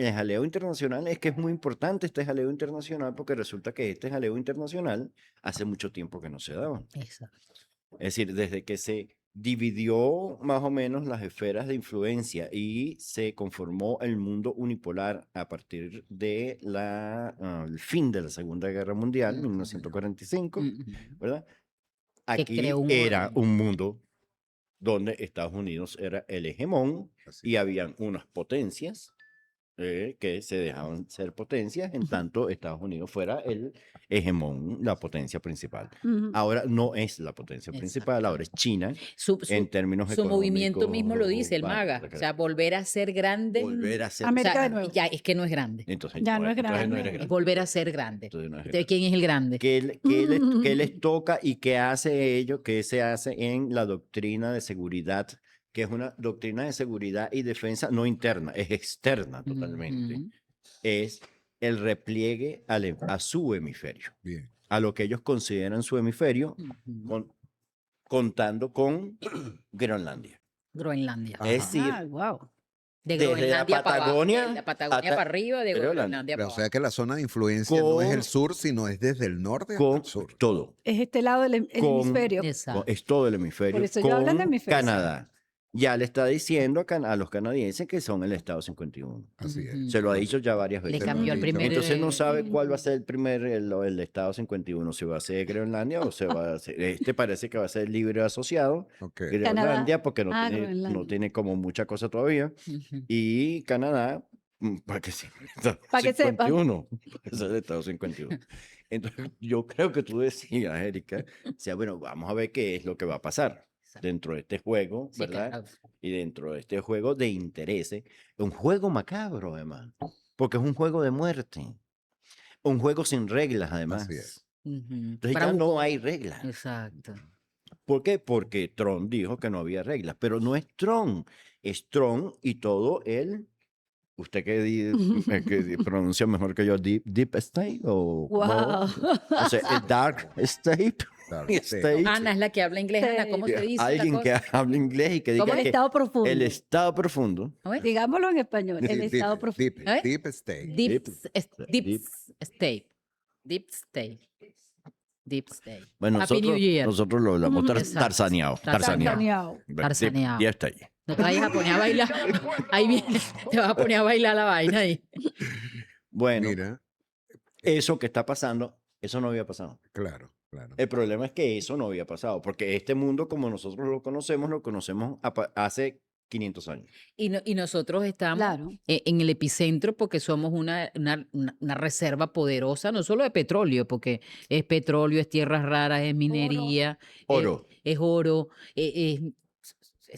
internacional es que es muy importante este jaleo internacional porque resulta que este jaleo internacional hace mucho tiempo que no se daba. Exacto. Es decir, desde que se dividió más o menos las esferas de influencia y se conformó el mundo unipolar a partir de el fin de la Segunda Guerra Mundial, Ujú. 1945, Ujú. ¿verdad? Que Aquí creó un era orden. un mundo donde Estados Unidos era el hegemón Así y habían unas potencias que se dejaban ser potencias, en tanto Estados Unidos fuera el hegemón, la potencia principal. Ujú. Ahora no es la potencia principal, ahora es China Su, en su- términos su movimiento mismo lo económicos, dice, el bueno, MAGA. O sea, volver a ser grande. volver a ser O América sea, de nuevo. ya es que no es grande. Entonces, Ya no es entonces grande. no eres Es grande. volver a ser grande. Entonces no eres Entonces, grande. ¿quién es el grande? ¿Qué les toca y qué hace ello? ¿Qué se hace en la doctrina de seguridad? Que es una doctrina de seguridad y defensa no interna, es externa totalmente. Ujú. Es el repliegue a su hemisferio, Bien. a lo que ellos consideran su hemisferio, Ujú. contando con Groenlandia. Groenlandia. Ajá. Es decir, Ah, wow. De desde la Groenlandia para abajo. Patagonia De la Patagonia hasta para arriba, de Groenlandia. Groenlandia para O abajo. sea que la zona de influencia no es el Con- sur, sino es desde el norte hasta con el sur. todo. Es este lado del el Con- hemisferio. Exacto. Es todo el hemisferio. Por eso ellos hablan de con hemisferio. Canadá. Ya le está diciendo a los canadienses que son el Estado 51. Así es. Ujú. Se lo ha dicho ya varias Le veces. cambió al primer- Entonces no sabe cuál va a Mm. ser el Estado 51. Si va a ser Groenlandia o se va a hacer. Parece que va a ser libre asociado. Ok. Groenlandia, porque no, no Groenlandia. tiene como mucha cosa todavía. Ujú. Y Canadá, para que sí. Pa' que sepan. 51. Es el Estado 51. Entonces, yo creo que tú decías, Erika, o sea, bueno, vamos a ver qué es lo que va a pasar Exacto. dentro de este juego, Sí, ¿verdad? claro. Y dentro de este juego de intereses, un juego macabro, además, porque es un juego de muerte, un juego sin reglas, además. Así es. Ujú. Entonces Para ya un- no hay reglas. Exacto. ¿Por qué? Porque Trump dijo que no había reglas, pero no es Trump y todo él. ¿Usted que pronuncia mejor que yo, Deep State o Wow. o sea, el Dark State? Claro, sí. State. Ana es la que habla inglés. Ana, ¿cómo se dice? la Alguien que cosa? habla inglés y que ¿Cómo diga El que estado profundo. el estado profundo. ¿No es? Digámoslo en español. El Deep, estado profundo. deep, ¿Eh? deep state. Deep, Deep. deep state. Deep state. Deep state. Bueno, Happy New Year. nosotros lo hablamos Exacto. tarzaneado. Tarzaneado. Tarzaneado. Ya está ahí. No te vayas a poner a bailar. Ahí viene. Te vas a poner a bailar la vaina ahí. Bueno, Mira, eso que está pasando, eso no había pasado. claro, claro. El problema es que eso no había pasado, porque este mundo, como nosotros lo conocemos hace 500 años. Y nosotros estamos Claro. en el epicentro porque somos una reserva poderosa, no solo de petróleo, porque es petróleo, es tierras raras, es minería, Oro. es oro, es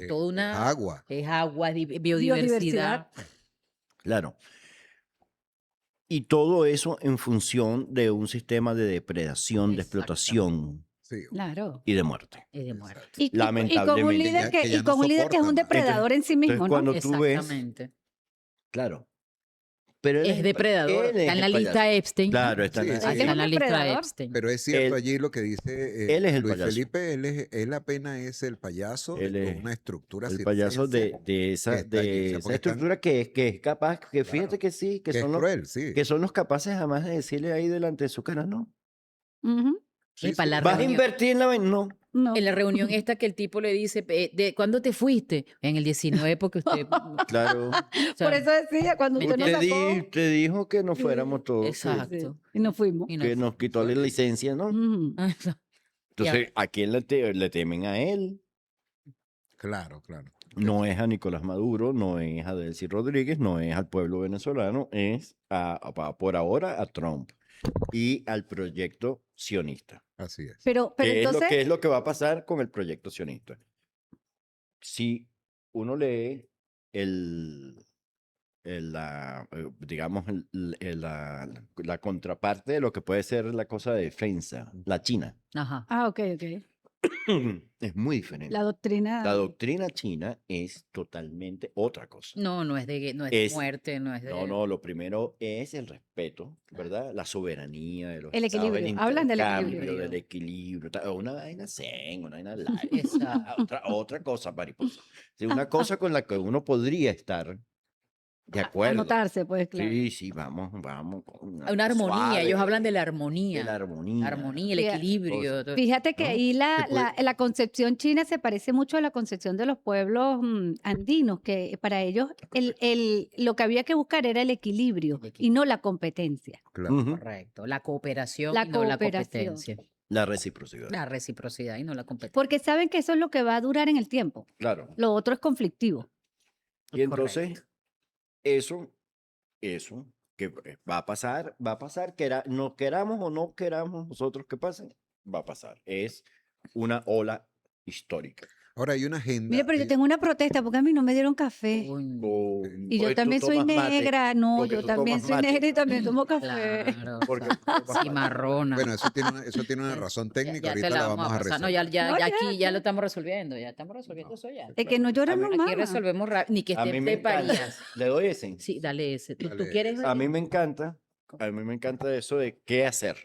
toda Es una... agua. Es agua, biodiversidad. Claro. Y todo eso en función de un sistema de depredación, de explotación Sí. Claro. y de muerte. Es de muerte. Y con un Lamentablemente. líder que, Que ya y con no un líder que es un soportan. depredador en sí mismo, Entonces, ¿no? cuando tú ves, Exactamente. claro. Pero él Es depredador. él Está en la el lista payaso. Epstein. Claro, está en Sí, la- sí. Ahí Él está es en la un lista de depredador. Epstein. Pero es cierto Él- allí lo que dice él es el Luis payaso. Felipe, él apenas es el payaso Él con es una estructura el payaso circense de esa, que está allí, o sea, de esa porque están- estructura que es capaz, que fíjate Claro. que sí, que es son cruel, sí. que son los capaces además de decirle ahí delante de su cara, no. Ujú. Sí, Epa, sí. la ¿Vas a reunión- invertir en la vaina? No. No. En la reunión esta que el tipo le dice, ¿de cuándo te fuiste? En el 19, porque usted... Claro. o sea, Por eso decía, cuando usted nos sacó. Te dijo que nos Sí, fuéramos todos. exacto. Sí, y nos fuimos. y no Que fue. nos quitó la licencia, ¿no? Ujú. Entonces, ¿a quién le temen a él? Claro, claro. No es a Nicolás Maduro, no es a Delcy Rodríguez, no es al pueblo venezolano, es por ahora a Trump y al proyecto sionista. Así es. Pero ¿Qué entonces. es lo que va a pasar con el proyecto sionista? Si uno lee digamos, la contraparte de lo que puede ser la cosa de defensa, la China, Ajá. Ah, ok, ok. es muy diferente. La doctrina. La doctrina china es totalmente otra cosa. No, no es de Es- muerte, no es de... No, lo primero es el respeto, ¿verdad? La soberanía de los El estados, equilibrio. Hablan del intercambio, equilibrio. del equilibrio, una vaina zen, una vaina light, Exacto. otra cosa, mariposa. Sí, una cosa con la que uno podría estar de acuerdo. Anotarse, pues, claro. Sí, vamos. Una armonía, suave, ellos hablan de la de armonía. la armonía. La armonía, el Fíjate- equilibrio. todo. Fíjate que ¿no? ahí Se puede- la concepción china se parece mucho a la concepción de los pueblos andinos, que para ellos lo que había que buscar era el equilibrio El y no la competencia. Claro. Ujú. Correcto. La cooperación La y no la cooperación. competencia. La reciprocidad. La reciprocidad y no la competencia. Porque saben que eso es lo que va a durar en el tiempo. Claro. Lo otro es conflictivo. Y entonces, eso eso que va a pasar, no queramos o no queramos nosotros que pase, va a pasar. Es una ola histórica. Ahora hay una agenda. Mire, pero yo tengo una protesta porque a mí no me dieron café. Uy, O- Y yo pues tú también soy tomas mate, negra. No, porque yo tú también tomas soy mate. negra y también tomo café. claro. Porque tú tomas mate. Cimarrona. Bueno, eso tiene una razón técnica, Ya ahorita te la la vamos a pasar. No, resolver. ya No, ya, aquí ya lo estamos resolviendo. Ya estamos resolviendo eso ya. Es que no lloran A mí- nomás. Aquí resolvemos ni que A mí esté me de encanta. Parías. Le doy ese. Sí, dale ese. ¿Tú Dale quieres? A mí me encanta eso de qué hacer.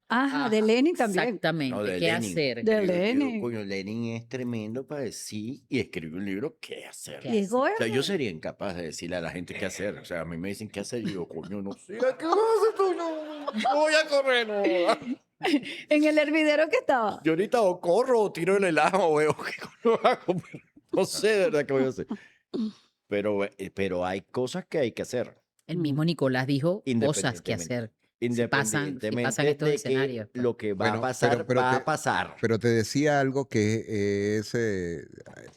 Ajá, de Ajá, Lenin también. Exactamente. No, de ¿Qué Lenin. hacer? De Yo digo, Lenin. coño, Lenin es tremendo para decir y escribir un libro qué hacer. ¿Qué Y es hacer? O sea, bueno. yo sería incapaz de decirle a la gente qué hacer. O sea, a mí me dicen qué hacer y yo, coño, no sé. ¿Qué vas a hacer tú? No voy a correr, no. En el hervidero que estaba. Yo ahorita o corro o tiro el helado o veo qué coño hago. No sé de verdad qué voy a hacer. Pero hay cosas que hay que hacer. El mismo Nicolás dijo cosas que Independientemente. hacer. Si pasan Independientemente estos de escenarios, que pues. lo que va Bueno, a pasar, pero va te- a pasar. Pero te decía algo que es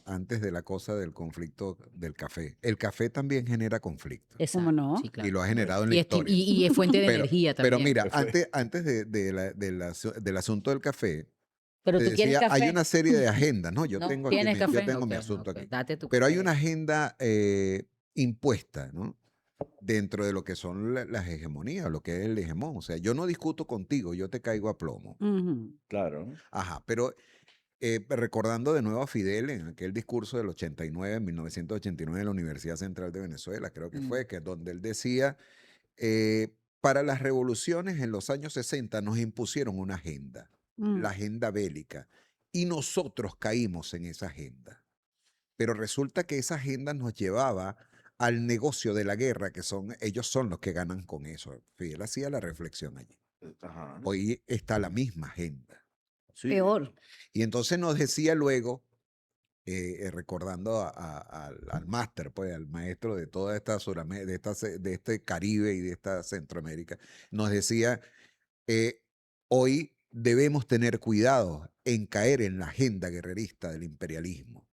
antes de la cosa del conflicto del café. El café también genera conflicto ¿Cómo no? Sí, y claro. lo ha generado en la Y, historia. y es fuente de energía Pero también. mira, antes del asunto del café, Pero te tú quieres decía, café. hay una serie de agendas, ¿no? Yo ¿No? tengo aquí ¿Tienes yo café? tengo mi Ok, asunto ok, aquí. date tu Pero hay café. una agenda impuesta, ¿no? Dentro de lo que son las hegemonías, lo que es el hegemón. O sea, yo no discuto contigo, yo te caigo a plomo. Ujú. Claro. Ajá, pero recordando de nuevo a Fidel en aquel discurso del 89, en 1989, en la Universidad Central de Venezuela, creo que fue, que es donde él decía, para las revoluciones en los años 60 nos impusieron una agenda, Mm. la agenda bélica, y nosotros caímos en esa agenda. Pero resulta que esa agenda nos llevaba al negocio de la guerra, que ellos son los que ganan con eso. Fidel hacía la reflexión allí. Ajá. Hoy está la misma agenda. Sí. Peor. Y entonces nos decía luego, recordando al máster, pues, al maestro de toda esta de este Caribe y de esta Centroamérica, nos decía, hoy debemos tener cuidado en caer en la agenda guerrerista del imperialismo.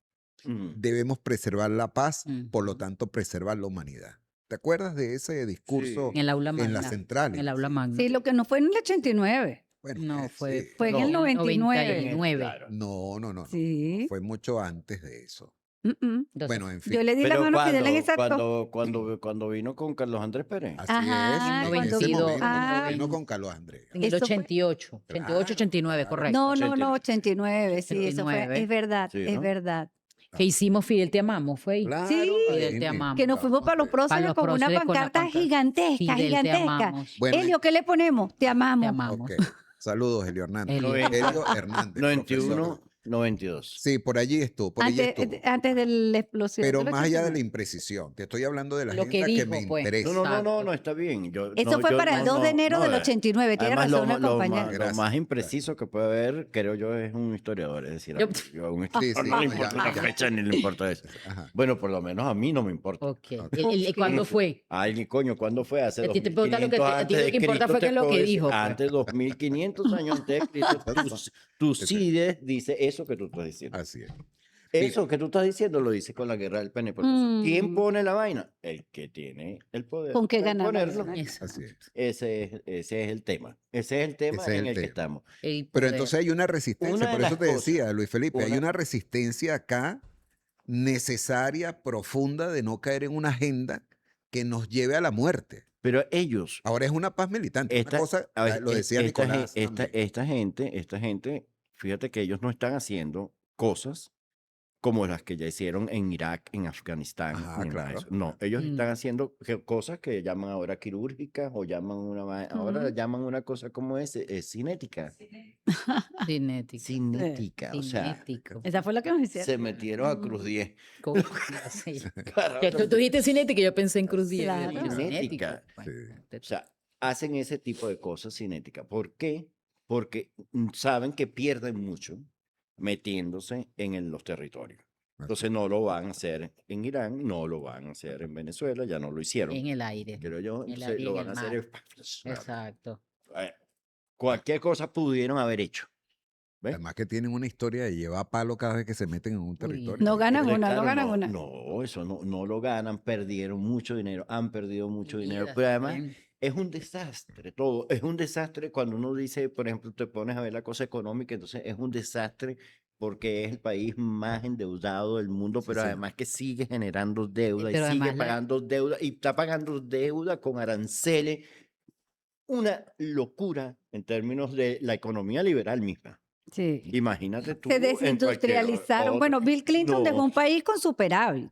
Ujú. Debemos preservar la paz, por lo Ujú. tanto, preservar la humanidad. ¿Te acuerdas de ese discurso En el aula en magna. las centrales? En el aula magna. Sí, lo que no fue en el 89. Bueno, No, fue, sí. Fue en el No, 99. 99. Claro. No. Sí. Fue mucho antes de eso. Mm-mm. Entonces, Bueno, en fin. Yo le di la Pero mano a Fidel en esa to- cuando vino con Carlos Andrés Pérez. Así Ajá, es, en cuando ese vino- momento, ah, vino con Carlos Andrés. en el Eso fue- 88, 88, 89, claro. correcto. No, 89. Sí, eso fue. 89. Es verdad, Sí, es ¿no? verdad. ¿Qué hicimos, Fidel? Te amamos, fue ahí. Claro, Sí. Fidel, ahí te mismo. amamos. Que nos fuimos para los próceres los con una próceres con la pancarta pancarta. gigantesca, Fidel, te gigantesca. amamos. Bueno, Helio, ¿qué le ponemos? Te amamos. Te amamos. ok. Saludos, Helio Hernández. Helio. Helio Hernández. 91, profesor. 92. Sí, por allí estuvo, por allí estuvo. Antes de la explosión. Pero del más allá de la 89. imprecisión, te estoy hablando de la Lo que agenda que dijo, me pues. interesa. No, está bien. Eso fue para el 2 de enero del 89. Tiene Además, razón el lo compañero. más Gracias. impreciso que puede haber, creo yo, es un historiador. Es decir, Yo- yo a un Sí, historiador sí, no le ya, importa la ya. fecha ni le importa eso. Ajá. Bueno, por lo menos a mí no me importa. Ok. Ok. ¿Cuándo fue? A alguien, coño, ¿cuándo fue? Hace A ti te importa lo que 2500 a ti lo antes que de importa fue Cristo, que lo te que puedo decir. dijo, pues. Antes, 2500 años antes de Cristo, tu CIDE dice eso que tú estás diciendo. Así es. Eso que tú estás diciendo lo dice con la guerra del pene. Porque ¿quién pone la vaina? El que tiene el poder. ¿Con qué de ganar? ponerlo. Eso. Así es. Ese es el tema. Ese es el tema Ese es en el el que tema. estamos. El Pero poder. entonces hay una resistencia, Una de por eso las te cosas, decía, Luis Felipe, hay una- una resistencia acá necesaria, profunda, de no caer en una agenda que nos lleve a la muerte. Pero ellos, Ahora es una paz militante. esta, Una cosa, a ver, lo decía esta, Nicolás. también. esta gente, fíjate que ellos no están haciendo cosas como las que ya hicieron en Irak, en Afganistán. Ajá, ni nada de claro. eso. No, ellos Mm. están haciendo cosas que llaman ahora quirúrgicas o llaman ahora Ujú. llaman una cosa como es cinética. Cinético. Cinética, o sea, Cinético. Esa fue la que nos hicieron. se metieron a Cruz 10. ¿Cómo? Sí. Carajo. Que tú dijiste cinético y yo pensé en Cruz 10. Claro. Yo dije, Cinética. Bueno, O sea, hacen ese tipo de cosas cinéticas. ¿Por qué? Porque saben que pierden mucho metiéndose en los territorios. Entonces no lo van a hacer en Irán, no lo van a hacer en Venezuela, ya no lo hicieron. en el aire. Creo yo, en el entonces aire y lo en van a el hacer mar. Exacto. cualquier cosa pudieron haber hecho. ¿Ves? Además que tienen una historia de llevar palo cada vez que se meten en un territorio. No ganan Entonces, una, no claro, ganan una. No, eso no lo ganan, perdieron mucho dinero, han perdido mucho dinero, Vidas pero además también. es un desastre todo, es un desastre cuando uno dice, por ejemplo, te pones a ver la cosa económica, entonces es un desastre porque es el país más endeudado del mundo, Sí, pero sí. además que sigue generando deuda y Pero sigue además pagando deuda y está pagando deuda con aranceles, una locura en términos de la economía liberal misma. Sí. Imagínate tú Se en cualquier desindustrializaron. otro- Bueno, Bill Clinton dejó No. un país con superávit.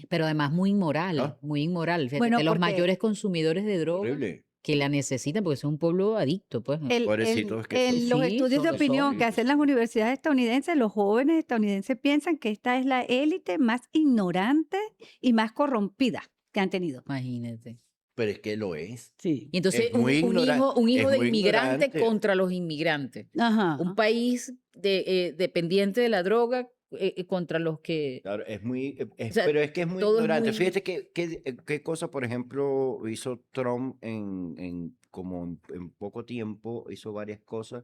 Pero además muy inmoral, Ah. muy inmoral. Fíjate Bueno, que los porque- mayores consumidores de droga Horrible. que la necesitan, porque es un pueblo adicto, pues. Pobrecitos que En son. los Sí, estudios de son- opinión son. que hacen las universidades estadounidenses, los jóvenes estadounidenses piensan que esta es la élite más ignorante y más corrompida que han tenido. Imagínate. Pero es que lo es. Sí. Y entonces Es muy un hijo es de muy inmigrante ignorante. contra los inmigrantes. Ajá. Un país dependiente de la droga contra los que... Claro, O sea, pero es que es muy todo es ignorante. muy- Fíjate qué cosa, por ejemplo, hizo Trump en poco tiempo, hizo varias cosas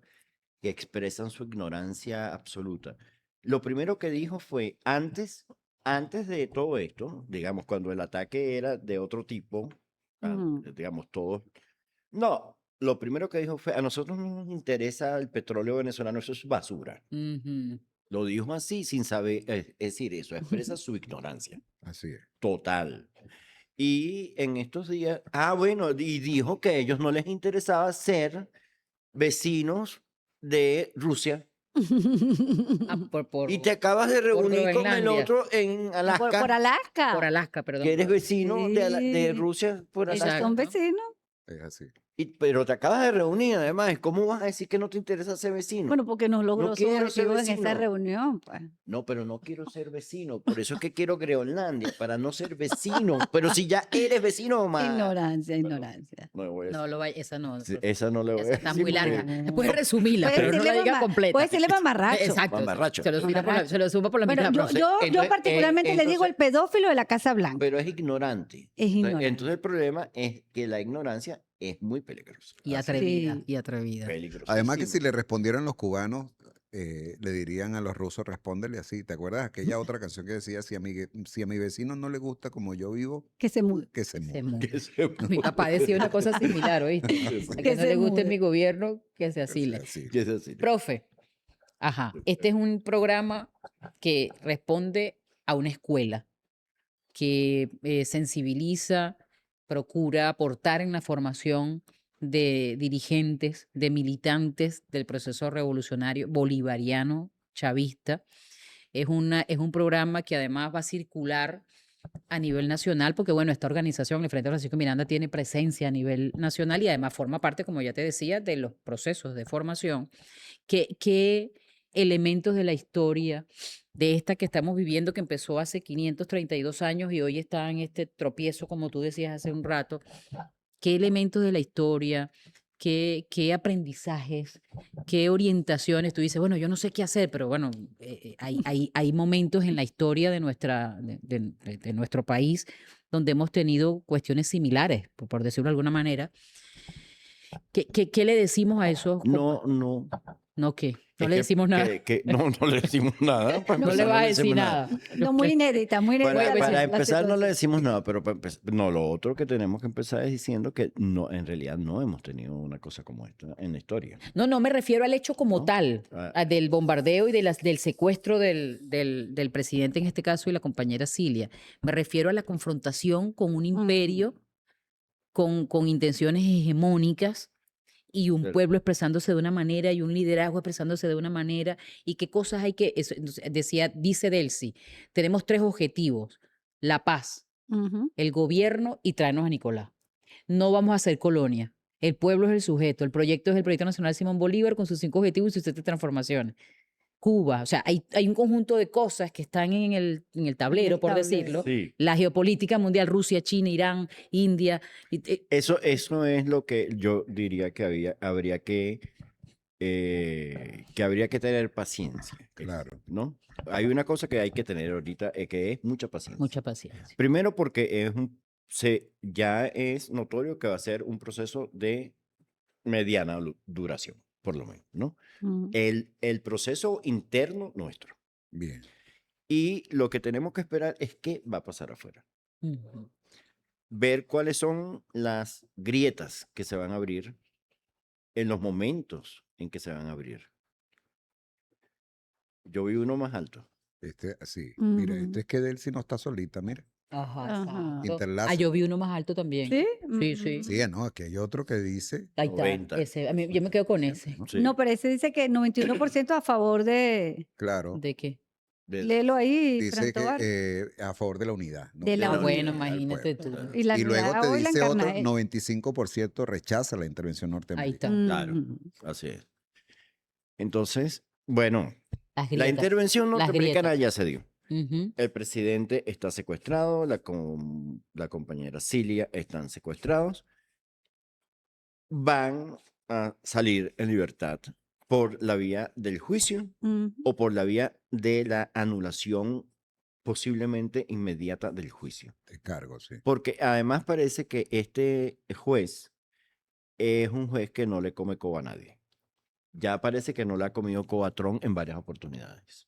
que expresan su ignorancia absoluta. Lo primero que dijo fue, antes de todo esto, digamos, cuando el ataque era de otro tipo, Ujú. digamos, todos. No, lo primero que dijo fue, a nosotros no nos interesa el petróleo venezolano, eso es basura. Ujú. Lo dijo así sin saber, es decir, eso expresa su ignorancia Así es. total. Y en estos días, bueno, y dijo que a ellos no les interesaba ser vecinos de Rusia. Ah, por, Y te acabas de reunir con el Groenlandia. otro en Alaska, Por Alaska. por Alaska, perdón. que eres vecino de Sí. Rusia por Ellos Alaska. son Exacto. vecinos. Es así. Pero te acabas de reunir, además, ¿cómo vas a decir que no te interesa ser vecino? Bueno, porque nos logró No su quiero ser objetivo en esa vecino. reunión. Pues. No, pero no quiero ser vecino. Por eso es que quiero Groenlandia, para no ser vecino. Pero si ya eres vecino, más. Ignorancia, ignorancia. No, voy a No, lo vaya, esa no. Sí, profe. esa no le voy a Esa está decir muy larga. porque- Puedes resumirla, Puedes pero no la decirle diga completa. Puedes decirle mamarracho. Exacto. Mamarracho. Se lo suma por la, Mamarracho. se lo suma por la Bueno, mitad, yo, profe. yo Entonces, particularmente le digo el pedófilo de la Casa Blanca. Pero es ignorante. Es ignorante. Entonces el problema es que la ignorancia es muy peligrosa. Y Así, atrevida, Sí. y atrevida. Además que si peligrosísima. le respondieran los cubanos, le dirían a los rusos, respóndele así. ¿Te acuerdas aquella otra canción que decía, si a mi vecino no le gusta como yo vivo, Que se mude. que se Se mude? mude. Que se Mi papá decía una cosa similar, ¿oíste? A Que que no se le guste mude. mi gobierno, que se Que sea asile. así. que es así. Profe, ajá, este es un programa que responde a una escuela que sensibiliza, procura aportar en la formación de dirigentes, de militantes del proceso revolucionario bolivariano, chavista. Es un programa que además va a circular a nivel nacional, porque bueno, esta organización, el Frente Francisco Miranda, tiene presencia a nivel nacional y además forma parte, como ya te decía, de los procesos de formación. ¿Qué elementos de la historia de esta que estamos viviendo, que empezó hace 532 años y hoy está en este tropiezo, como tú decías hace un rato, qué elementos de la historia, qué aprendizajes, qué orientaciones? Tú dices, bueno, yo no sé qué hacer, pero bueno, hay momentos en la historia de nuestro país donde hemos tenido cuestiones similares, por decirlo de alguna manera. ¿Qué le decimos a esos? No, ¿No qué? No es le que- decimos nada. no le decimos nada. para No le empezar, vas a decimos decir nada. No, muy inédita, muy inédita. Para, la- para la empezar no le situación. decimos nada, pero no, lo otro que tenemos que empezar es diciendo que no, en realidad no hemos tenido una cosa como esta en la historia. No me refiero al hecho como ¿No? tal, Ah. del bombardeo y del secuestro del presidente en este caso y la compañera Cilia. Me refiero a la confrontación con un imperio con intenciones hegemónicas y un Claro. pueblo expresándose de una manera y un liderazgo expresándose de una manera y qué cosas hay que, dice Delcy, tenemos 3 objetivos: la paz, Ujú. el gobierno y traernos a Nicolás. No vamos a hacer colonia. El pueblo es el sujeto. El proyecto es el Proyecto Nacional Simón Bolívar con sus 5 objetivos y sus 7 transformaciones. Cuba, o sea, hay un conjunto de cosas que están en el tablero, por tablero. decirlo. Sí. La geopolítica mundial, Rusia, China, Irán, India. Eso es lo que yo diría que habría que tener paciencia. Claro. ¿No? Hay una cosa que hay que tener ahorita, que es mucha paciencia. Mucha paciencia. Primero porque ya es notorio que va a ser un proceso de mediana duración. por lo menos, ¿no? Ujú. El proceso interno nuestro. Bien. Y lo que tenemos que esperar es qué va a pasar afuera. Ujú. Ver cuáles son las grietas que se van a abrir en los momentos en que se van a abrir. Yo vi uno más alto. Sí, mira, Ujú. este es que Delcy no está solita, mira. Ajá, Ajá. exacto. Interlaza. Yo vi uno más alto también. ¿Sí? Sí, sí. Sí, no, aquí hay otro que dice, Ahí está, 90. ese. Yo me quedo con ese. ¿No? Sí. No, pero ese dice que 91% a favor de... claro, ¿De qué? Léelo ahí, dice Fran que Tobar. a favor de la unidad, ¿no? De la Ah, la bueno, unidad unidad. imagínate tú. Y la Y luego mirada te hoy la dice otro, encarna él. 95% rechaza la intervención Ahí norteamericana. está. Claro. Ujú. Así es. Entonces, bueno, Las la grietas. intervención Las norteamericana grietas. ya se dio. Ujú. El presidente está secuestrado, la compañera Cilia están secuestrados. Van a salir en libertad por la vía del juicio Ujú. o por la vía de la anulación posiblemente inmediata del juicio. De cargo, sí. Porque además parece que este juez es un juez que no le come coba a nadie. Ya parece que no le ha comido coba a Trump en varias oportunidades.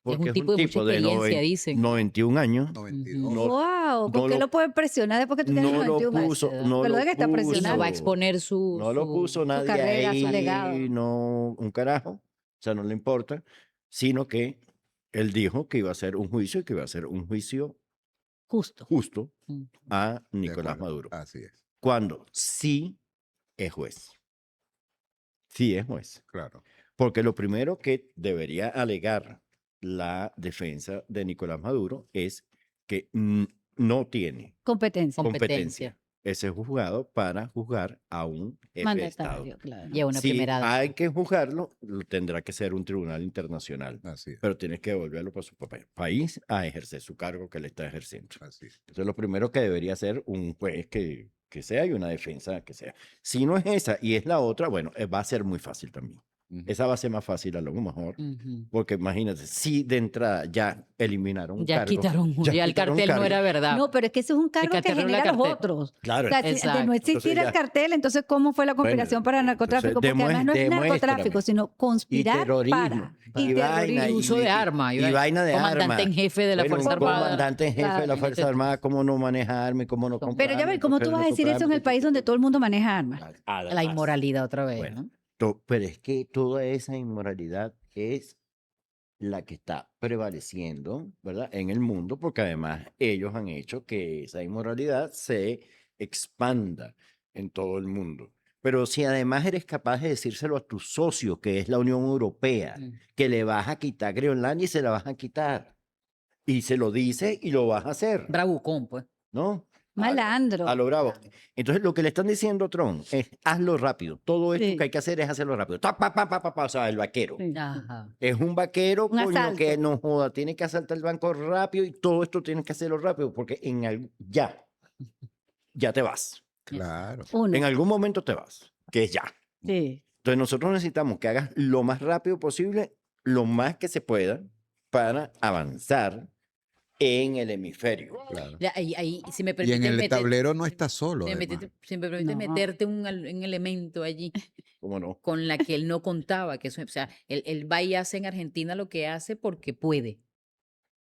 Porque un tipo de mucha experiencia, dicen. 91 años. 92. No, Wow, ¿por no qué lo- lo pueden presionar después que tú tienes no lo 91 años? puso, edad. no Que lo lo dejen estar Y no presionando. va a exponer su... No lo su- puso nadie carrera, su ahí, legado. no un carajo, o sea, no le importa, sino que él dijo que iba a ser un juicio y que iba a ser un juicio Justo. justo Mm. a De Nicolás acuerdo. Maduro. Así es, Cuando sí es juez. Sí es juez. claro. Porque lo primero que debería alegar la defensa de Nicolás Maduro es que no tiene Competencia. competencia ese juzgado para juzgar a un jefe de Estado. Mandatario, claro. Y a una Si primera... hay que juzgarlo, tendrá que ser un tribunal internacional, Así es. pero tienes que devolverlo para su país a ejercer su cargo que le está ejerciendo. Así es. Entonces, lo primero que debería ser un juez que sea y una defensa que sea. Si no es esa y es la otra, bueno, va a ser muy fácil también. Ujú. Esa va a ser más fácil a lo mejor, Ujú. porque imagínate, si de entrada ya eliminaron un Ya cargo, quitaron uno, ya el quitaron cartel no cargo. era verdad. No, pero es que ese es un cargo que cartel no era genera a los cartel. otros. Claro, O sea, de Exacto. no existir Entonces el ya- cartel, entonces ¿cómo fue la conspiración para el narcotráfico? Porque además no es narcotráfico, sino y conspirar terrorismo, para. y vaina, Y uso de arma. y vaina de Comandante arma. en jefe de la Bueno, Fuerza un Armada. comandante en jefe de la Claro. Fuerza Armada, cómo no manejarme, cómo no Pero Pero ya comprarme, ves, ¿cómo por tú qué vas a no decir eso en el comprarme? país donde todo el mundo maneja armas? La Además, inmoralidad otra vez, bueno, ¿no? pero es que toda esa inmoralidad es la que está prevaleciendo, ¿verdad? En el mundo, porque además ellos han hecho que esa inmoralidad se expanda en todo el mundo. Pero si además eres capaz de decírselo a tu socio, que es la Unión Europea, Mm. que le vas a quitar Groenlandia y se la vas a quitar. Y se lo dice y lo vas a hacer, Bravucón, pues. ¿no? Malandro. A lo bravo. Entonces, lo que le están diciendo a Trump es, hazlo rápido. Todo esto Sí. que hay que hacer es hacerlo rápido. Ta, pa, pa, pa, pa, pa, o sea, el vaquero. Sí. Ajá. Es un vaquero, Un coño, que asalto. no joda. Tiene que asaltar el banco rápido y todo esto tienes que hacerlo rápido porque ya te vas. Claro. Uno. En algún momento te vas, que es ya. Sí. Entonces, nosotros necesitamos que hagas lo más rápido posible, lo más que se pueda, para avanzar en el hemisferio. Claro. Ahí, si me Y en permites el meter- tablero no está solo. si me además. si me permites No. meterte un elemento allí ¿Cómo no? con la que él no contaba, que eso, o sea, él va y hace en Argentina lo que hace porque puede.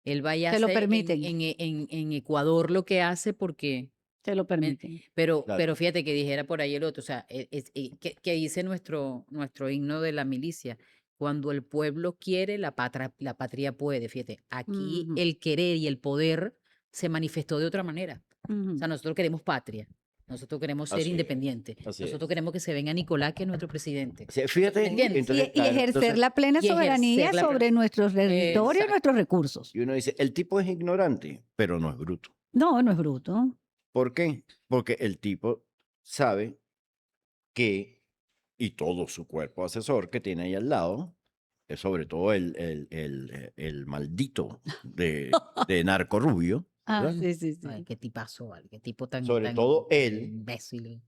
Él va y Se hace lo permiten. en Ecuador lo que hace porque... Te lo permiten. Pero, Claro. pero fíjate que dijera por ahí el otro, o sea, que dice nuestro himno de la milicia, cuando el pueblo quiere, la patria puede, fíjate, aquí Ujú. el querer y el poder se manifestó de otra manera. Ujú. O sea, nosotros queremos patria, nosotros queremos ser Así es, independientes, así es. nosotros queremos que se venga Nicolás, que es nuestro presidente. O sea, fíjate, ¿Entiendes? entonces, Y claro, ejercer entonces, la plena y ejercer soberanía la sobre nuestros territorios y Exacto. nuestros recursos. y uno dice, el tipo es ignorante, pero no es bruto. No, no es bruto. ¿Por qué? Porque el tipo sabe que, y todo su cuerpo asesor que tiene ahí al lado, sobre todo el maldito de Narco Rubio, Ah, ¿verdad? sí, sí, sí. Ay, qué tipazo, vale, qué tipo tan, Sobre tan todo él. imbécil.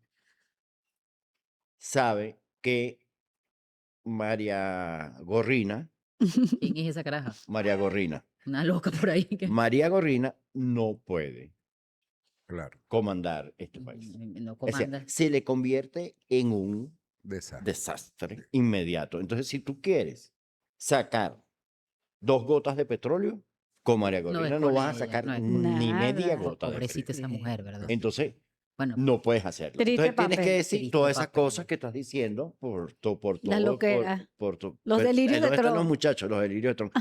sabe que María Gorrina, ¿Quién es esa caraja? María Gorrina, Una loca por ahí. que- María Gorrina no puede Claro. comandar este país. No O sea, comanda. se le convierte en un desastre inmediato. Entonces, si tú quieres sacar 2 gotas de petróleo, con María No es Corina no con vas a ella, sacar no es ni media Nada. gota de Pobrecita esa petróleo. mujer, ¿verdad? Entonces, Bueno, no puedes hacerlo. Triste Entonces, tienes que papel. decir Triste todas esas papel. cosas que estás diciendo por La todo. loquera. Los Pero, delirios de ¿dónde están los Trump. muchachos? Los delirios de Trump.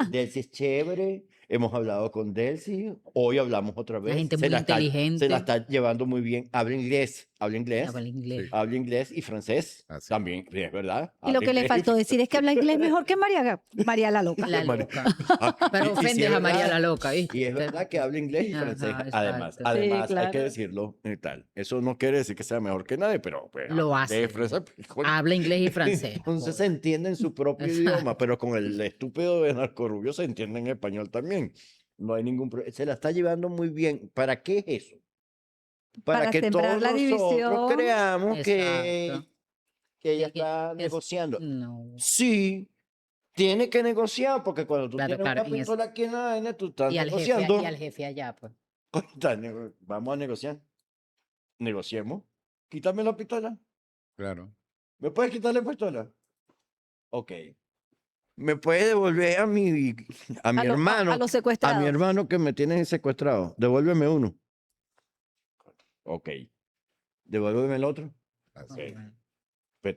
Delcy es chévere. Hemos hablado con Delcy. Hoy hablamos otra vez. gente Se muy la está- Se inteligente. la está llevando muy bien. Habla inglés. habla inglés. Sí. Habla inglés y francés. Así. También, sí, es verdad. Y lo Habla que le inglés y faltó decir es que habla inglés mejor que María la loca. La María- loca. Ah, Pero y sí ofendes es a María verdad. la loca, ¿viste? Y es verdad que habla inglés y Ajá, francés, exacto. además, Sí, hay que claro. decirlo y tal. Eso no quiere decir que sea mejor que nadie, pero pues, Lo habla hace. inglés, francés, coño. Habla inglés y francés. Entonces se joder. entiende en su propio Exacto. idioma, pero con el estúpido de Narcorrubio se entiende en español también. No hay ningún problema. Se la está llevando muy bien. ¿Para qué es eso? Para que sembrar todos la nosotros división. creamos Exacto. que ella Es que está es- negociando. No. Sí, tiene que negociar, porque cuando tú Claro, tienes claro, una en eso. pistola aquí en la vaina, tú estás Y negociando. al jefe allá, pues. Vamos a negociar. Negociemos. Quítame la pistola. Claro. ¿Me puedes quitar la pistola? Ok. ¿Me puedes devolver a mi hermano? A los A secuestrados. mi hermano que me tiene secuestrado. Devuélveme uno. Ok. Devuélveme el otro. Así. Ok.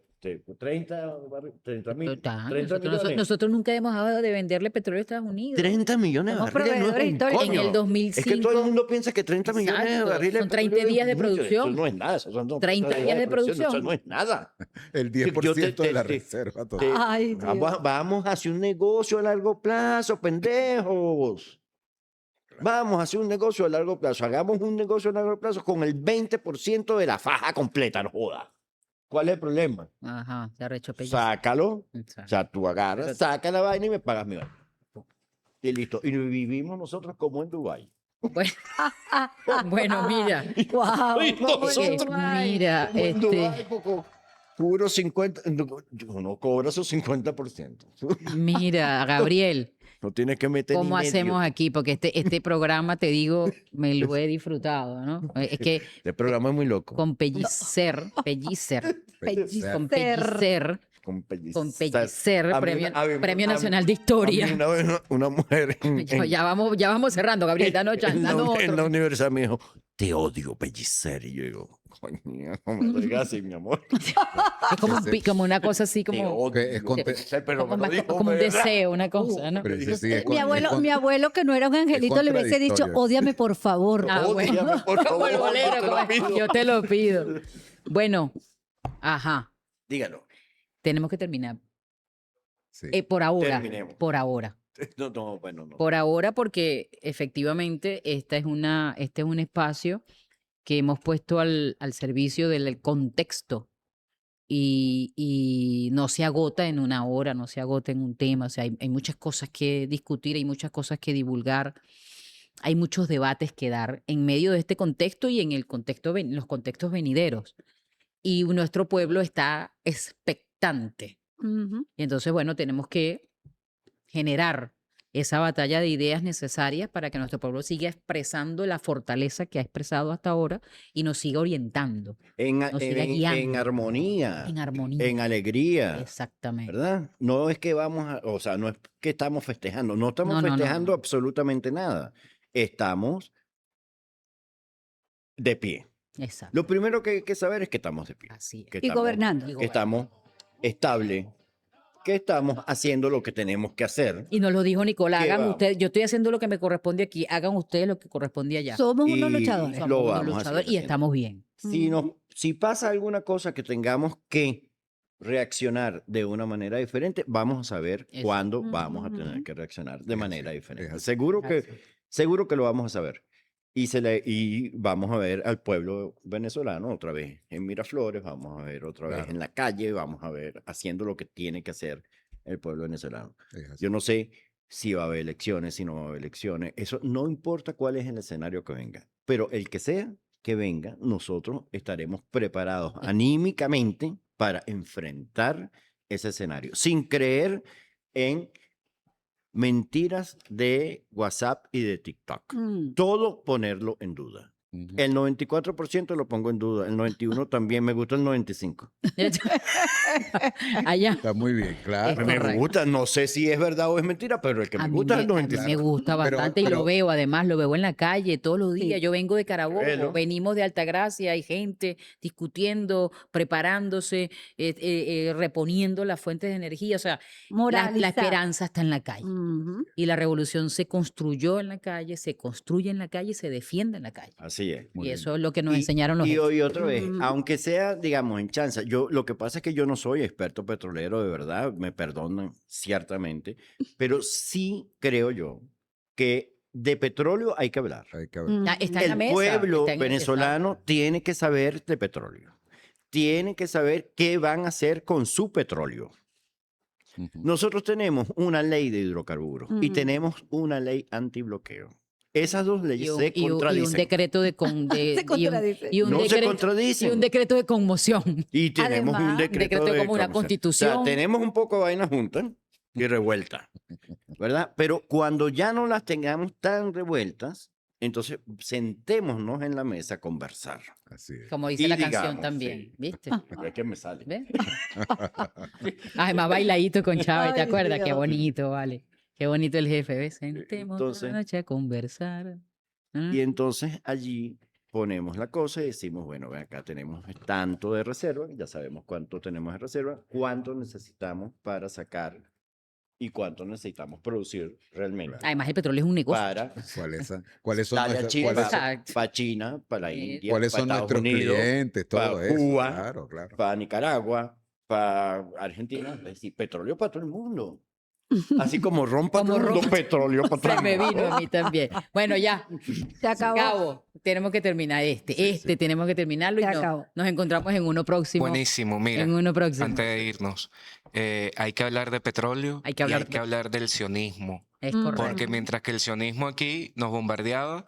30 mil. Total, 30 millones. nosotros nunca hemos dejado de venderle petróleo a Estados Unidos. 30 millones de Somos barriles no es proveedores un históricos. En el coño. 2005. Es que todo el mundo piensa que 30 millones de Exacto, barriles son de 30 petróleo días de es mucho. producción. Eso no es nada. Eso son 30 días de Eso producción. no es nada. El Yo 10% de la te- reserva te- total. Ay, Dios. Vamos hacia un negocio a largo plazo, pendejos. Vamos a hacer un negocio a largo plazo. Hagamos un negocio a largo plazo con el 20% de la faja completa, no joda. ¿Cuál es el problema? Ajá, se arrechó pellizo. Sácalo. O Exacto. sea, tú agarras, Pero- saca la vaina y me pagas mi vaina. Y listo. Y vivimos nosotros como en Dubái. Bueno, bueno, mira. Wow. Y nosotros- Mira, Como en Dubái, puro 50. Uno cobra su 50%. mira, Gabriel, No tienes que meter ni ¿cómo medio. hacemos aquí? Porque este programa, te digo, me lo he disfrutado, ¿no? Es que Este programa es muy loco. con pellicer, con pellicer, Con con pellicer, A mí Premio, una- a mí- Premio a mí- Nacional de A mí Historia. una vez una mujer Ya vamos cerrando, Gabriel, danos en la otro. universidad me dijo, te odio, pellicer. Y yo digo, coño, no me lo digas así, mi amor. Es como, Ese- como una cosa así, Te como, odio, Que es con- pellicer, pero como, me lo dijo, como un ¿verdad? deseo, una cosa, ¿no? Pero ese sí es Mi con- es con- mi abuelo, que no era un angelito, le hubiese dicho, contradictorio. ódiame por favor. Ah, bueno. Ódiame, por Como el favor, bolero, yo te lo como- pido. yo te lo pido. Bueno, ajá, Dígalo. tenemos que terminar. Sí. Por ahora, Terminemos. por ahora. No, bueno, no. Por ahora, porque efectivamente este es un espacio que hemos puesto al servicio del contexto y no se agota en una hora, no se agota en un tema. O sea, hay muchas cosas que discutir, hay muchas cosas que divulgar, hay muchos debates que dar en medio de este contexto y en el contexto, en los contextos venideros. Y nuestro pueblo está expectante. Ujú. Y entonces, bueno, tenemos que generar esa batalla de ideas necesarias para que nuestro pueblo siga expresando la fortaleza que ha expresado hasta ahora y nos siga orientando nos siga En guiando. armonía, en armonía. en alegría. Exactamente. ¿Verdad? No es que o sea, no es que estamos festejando, no estamos No, no, no, festejando no. absolutamente nada. Estamos de pie. Exacto. Lo primero que hay que saber es que estamos de pie, Así es. que Y gobernando. que estamos estables, que estamos haciendo lo que tenemos que hacer. Y nos lo dijo Nicolás, ¿Qué hagan vamos? ustedes, yo estoy haciendo lo que me corresponde aquí, hagan ustedes lo que corresponde allá. Somos unos Y- luchadores. Somos lo unos vamos a luchadores seguir y haciendo. estamos bien. Si pasa alguna cosa que tengamos que reaccionar de una manera diferente, vamos a saber Eso. cuándo vamos a tener Ujú. que reaccionar de Es manera así, diferente. es así. Seguro que, Así. seguro que lo vamos a saber. Y vamos a ver al pueblo venezolano otra vez en Miraflores, vamos a ver otra vez Claro. en la calle, vamos a ver haciendo lo que tiene que hacer el pueblo venezolano. Es así. Yo no sé si va a haber elecciones, si no va a haber elecciones. Eso no importa cuál es el escenario que venga. Pero el que sea que venga, nosotros estaremos preparados anímicamente para enfrentar ese escenario, sin creer en mentiras de WhatsApp y de TikTok. Mm. Todo ponerlo en duda. Ujú. El 94% lo pongo en duda. El 91% también. Me gusta el 95%. Allá. Está muy bien, claro. Me correcto. gusta. No sé si es verdad o es mentira, pero el que A me mí gusta es el a mí 95%. me gusta Pero- bastante y lo pero- veo, además, lo veo en la calle todos los días. Sí. Yo vengo de Carabobo, Velo. venimos de Altagracia, hay gente discutiendo, preparándose, reponiendo las fuentes de energía. O sea, la Moralizar. esperanza está en la calle. Ujú. Y la revolución se construyó en la calle, se construye en la calle y se defiende en la calle. Así es. Muy Y bien. eso es lo que nos Y- enseñaron los y jefes. hoy otra vez, Mm. aunque sea, digamos, en chanza, lo que pasa es que yo no soy experto petrolero, de verdad, me perdonan ciertamente, pero sí creo yo que de petróleo hay que hablar. Hay que hablar. Está en la El mesa, pueblo está en- venezolano exacto. tiene que saber de petróleo, tiene que saber qué van a hacer con su petróleo. Ujú. Nosotros tenemos una ley de hidrocarburos y Ujú. tenemos una ley antibloqueo. Esas dos leyes se Y un contradicen. decreto de, Se contradice. y un No se decreto- contradicen. y un decreto de conmoción. Y tenemos Además, un decreto, decreto como una ¿cómo se llama? constitución. O sea, tenemos un poco de vaina juntas y revueltas, ¿verdad? Pero cuando ya no las tengamos tan revueltas, entonces sentémonos en la mesa a conversar. Así es. Como dice Y la digamos, canción también, sí. ¿viste? Es que me sale. ¿Ves? Además, bailadito con Chávez, ¿te Ay, acuerdas? Qué Dios. bonito, vale. Qué bonito el jefe, ¿ves? Sentemos toda entonces- la noche a conversar. ¿Ah? Y entonces allí ponemos la cosa y decimos, bueno, ven acá tenemos tanto de reserva, ya sabemos cuánto tenemos de reserva, cuánto necesitamos para sacar y cuánto necesitamos producir realmente Además, el petróleo es un negocio. para ¿Cuáles son darle a nuestros, China, cuáles para, son- Exacto. China, para la Sí. India, cuáles para son Estados nuestros Unidos, clientes? Todo para eso. Cuba, Claro, claro. para Nicaragua, para Argentina, es decir, petróleo para todo el mundo. Así como ron para Como todo el mundo, ron. petróleo para todo Se el me mundo. vino a mí también. Bueno, ya. Se acabó. Cabo, tenemos que terminar este. Tenemos que terminarlo y Se no- acabó. nos encontramos en uno próximo. Buenísimo, mira. En uno próximo. Antes de irnos, hay que hablar de petróleo Hay que y hablar hay que de- hablar del sionismo. Es Mm. correcto. Porque mientras que el sionismo aquí nos bombardeaba,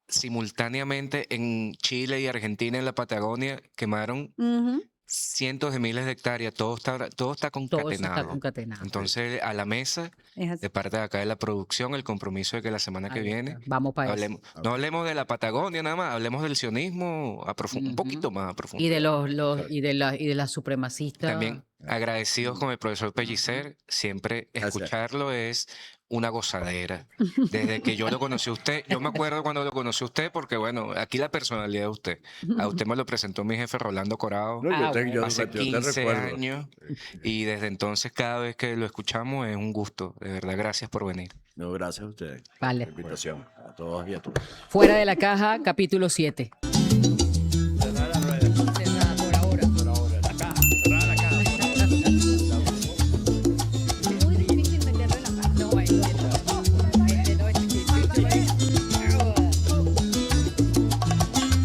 simultáneamente en Chile y Argentina, en la Patagonia, quemaron Ujú. cientos de miles de hectáreas. Todo está Todo eso está concatenado. concatenado. Entonces, a la mesa, Es así. de parte de acá de la producción, el compromiso de que la semana que Ahí viene está. Vamos para eso. hablemos, no hablemos de la Patagonia nada más, hablemos del sionismo un Ujú. poquito más a Y profundidad. de y de las supremacistas. También agradecidos con el profesor Pellicer, siempre Gracias. escucharlo es una gozadera. Desde que yo lo conocí a usted, yo me acuerdo cuando lo conocí a usted, porque bueno, aquí la personalidad de usted. A usted me lo presentó mi jefe Rolando Corado No, Ah, bueno. hace yo te 15 recuerdo. años y desde entonces cada vez que lo escuchamos es un gusto. De verdad, gracias por venir. No, gracias a ustedes. Vale. Por la invitación. A todos y a todas. Fuera de la caja, capítulo 7.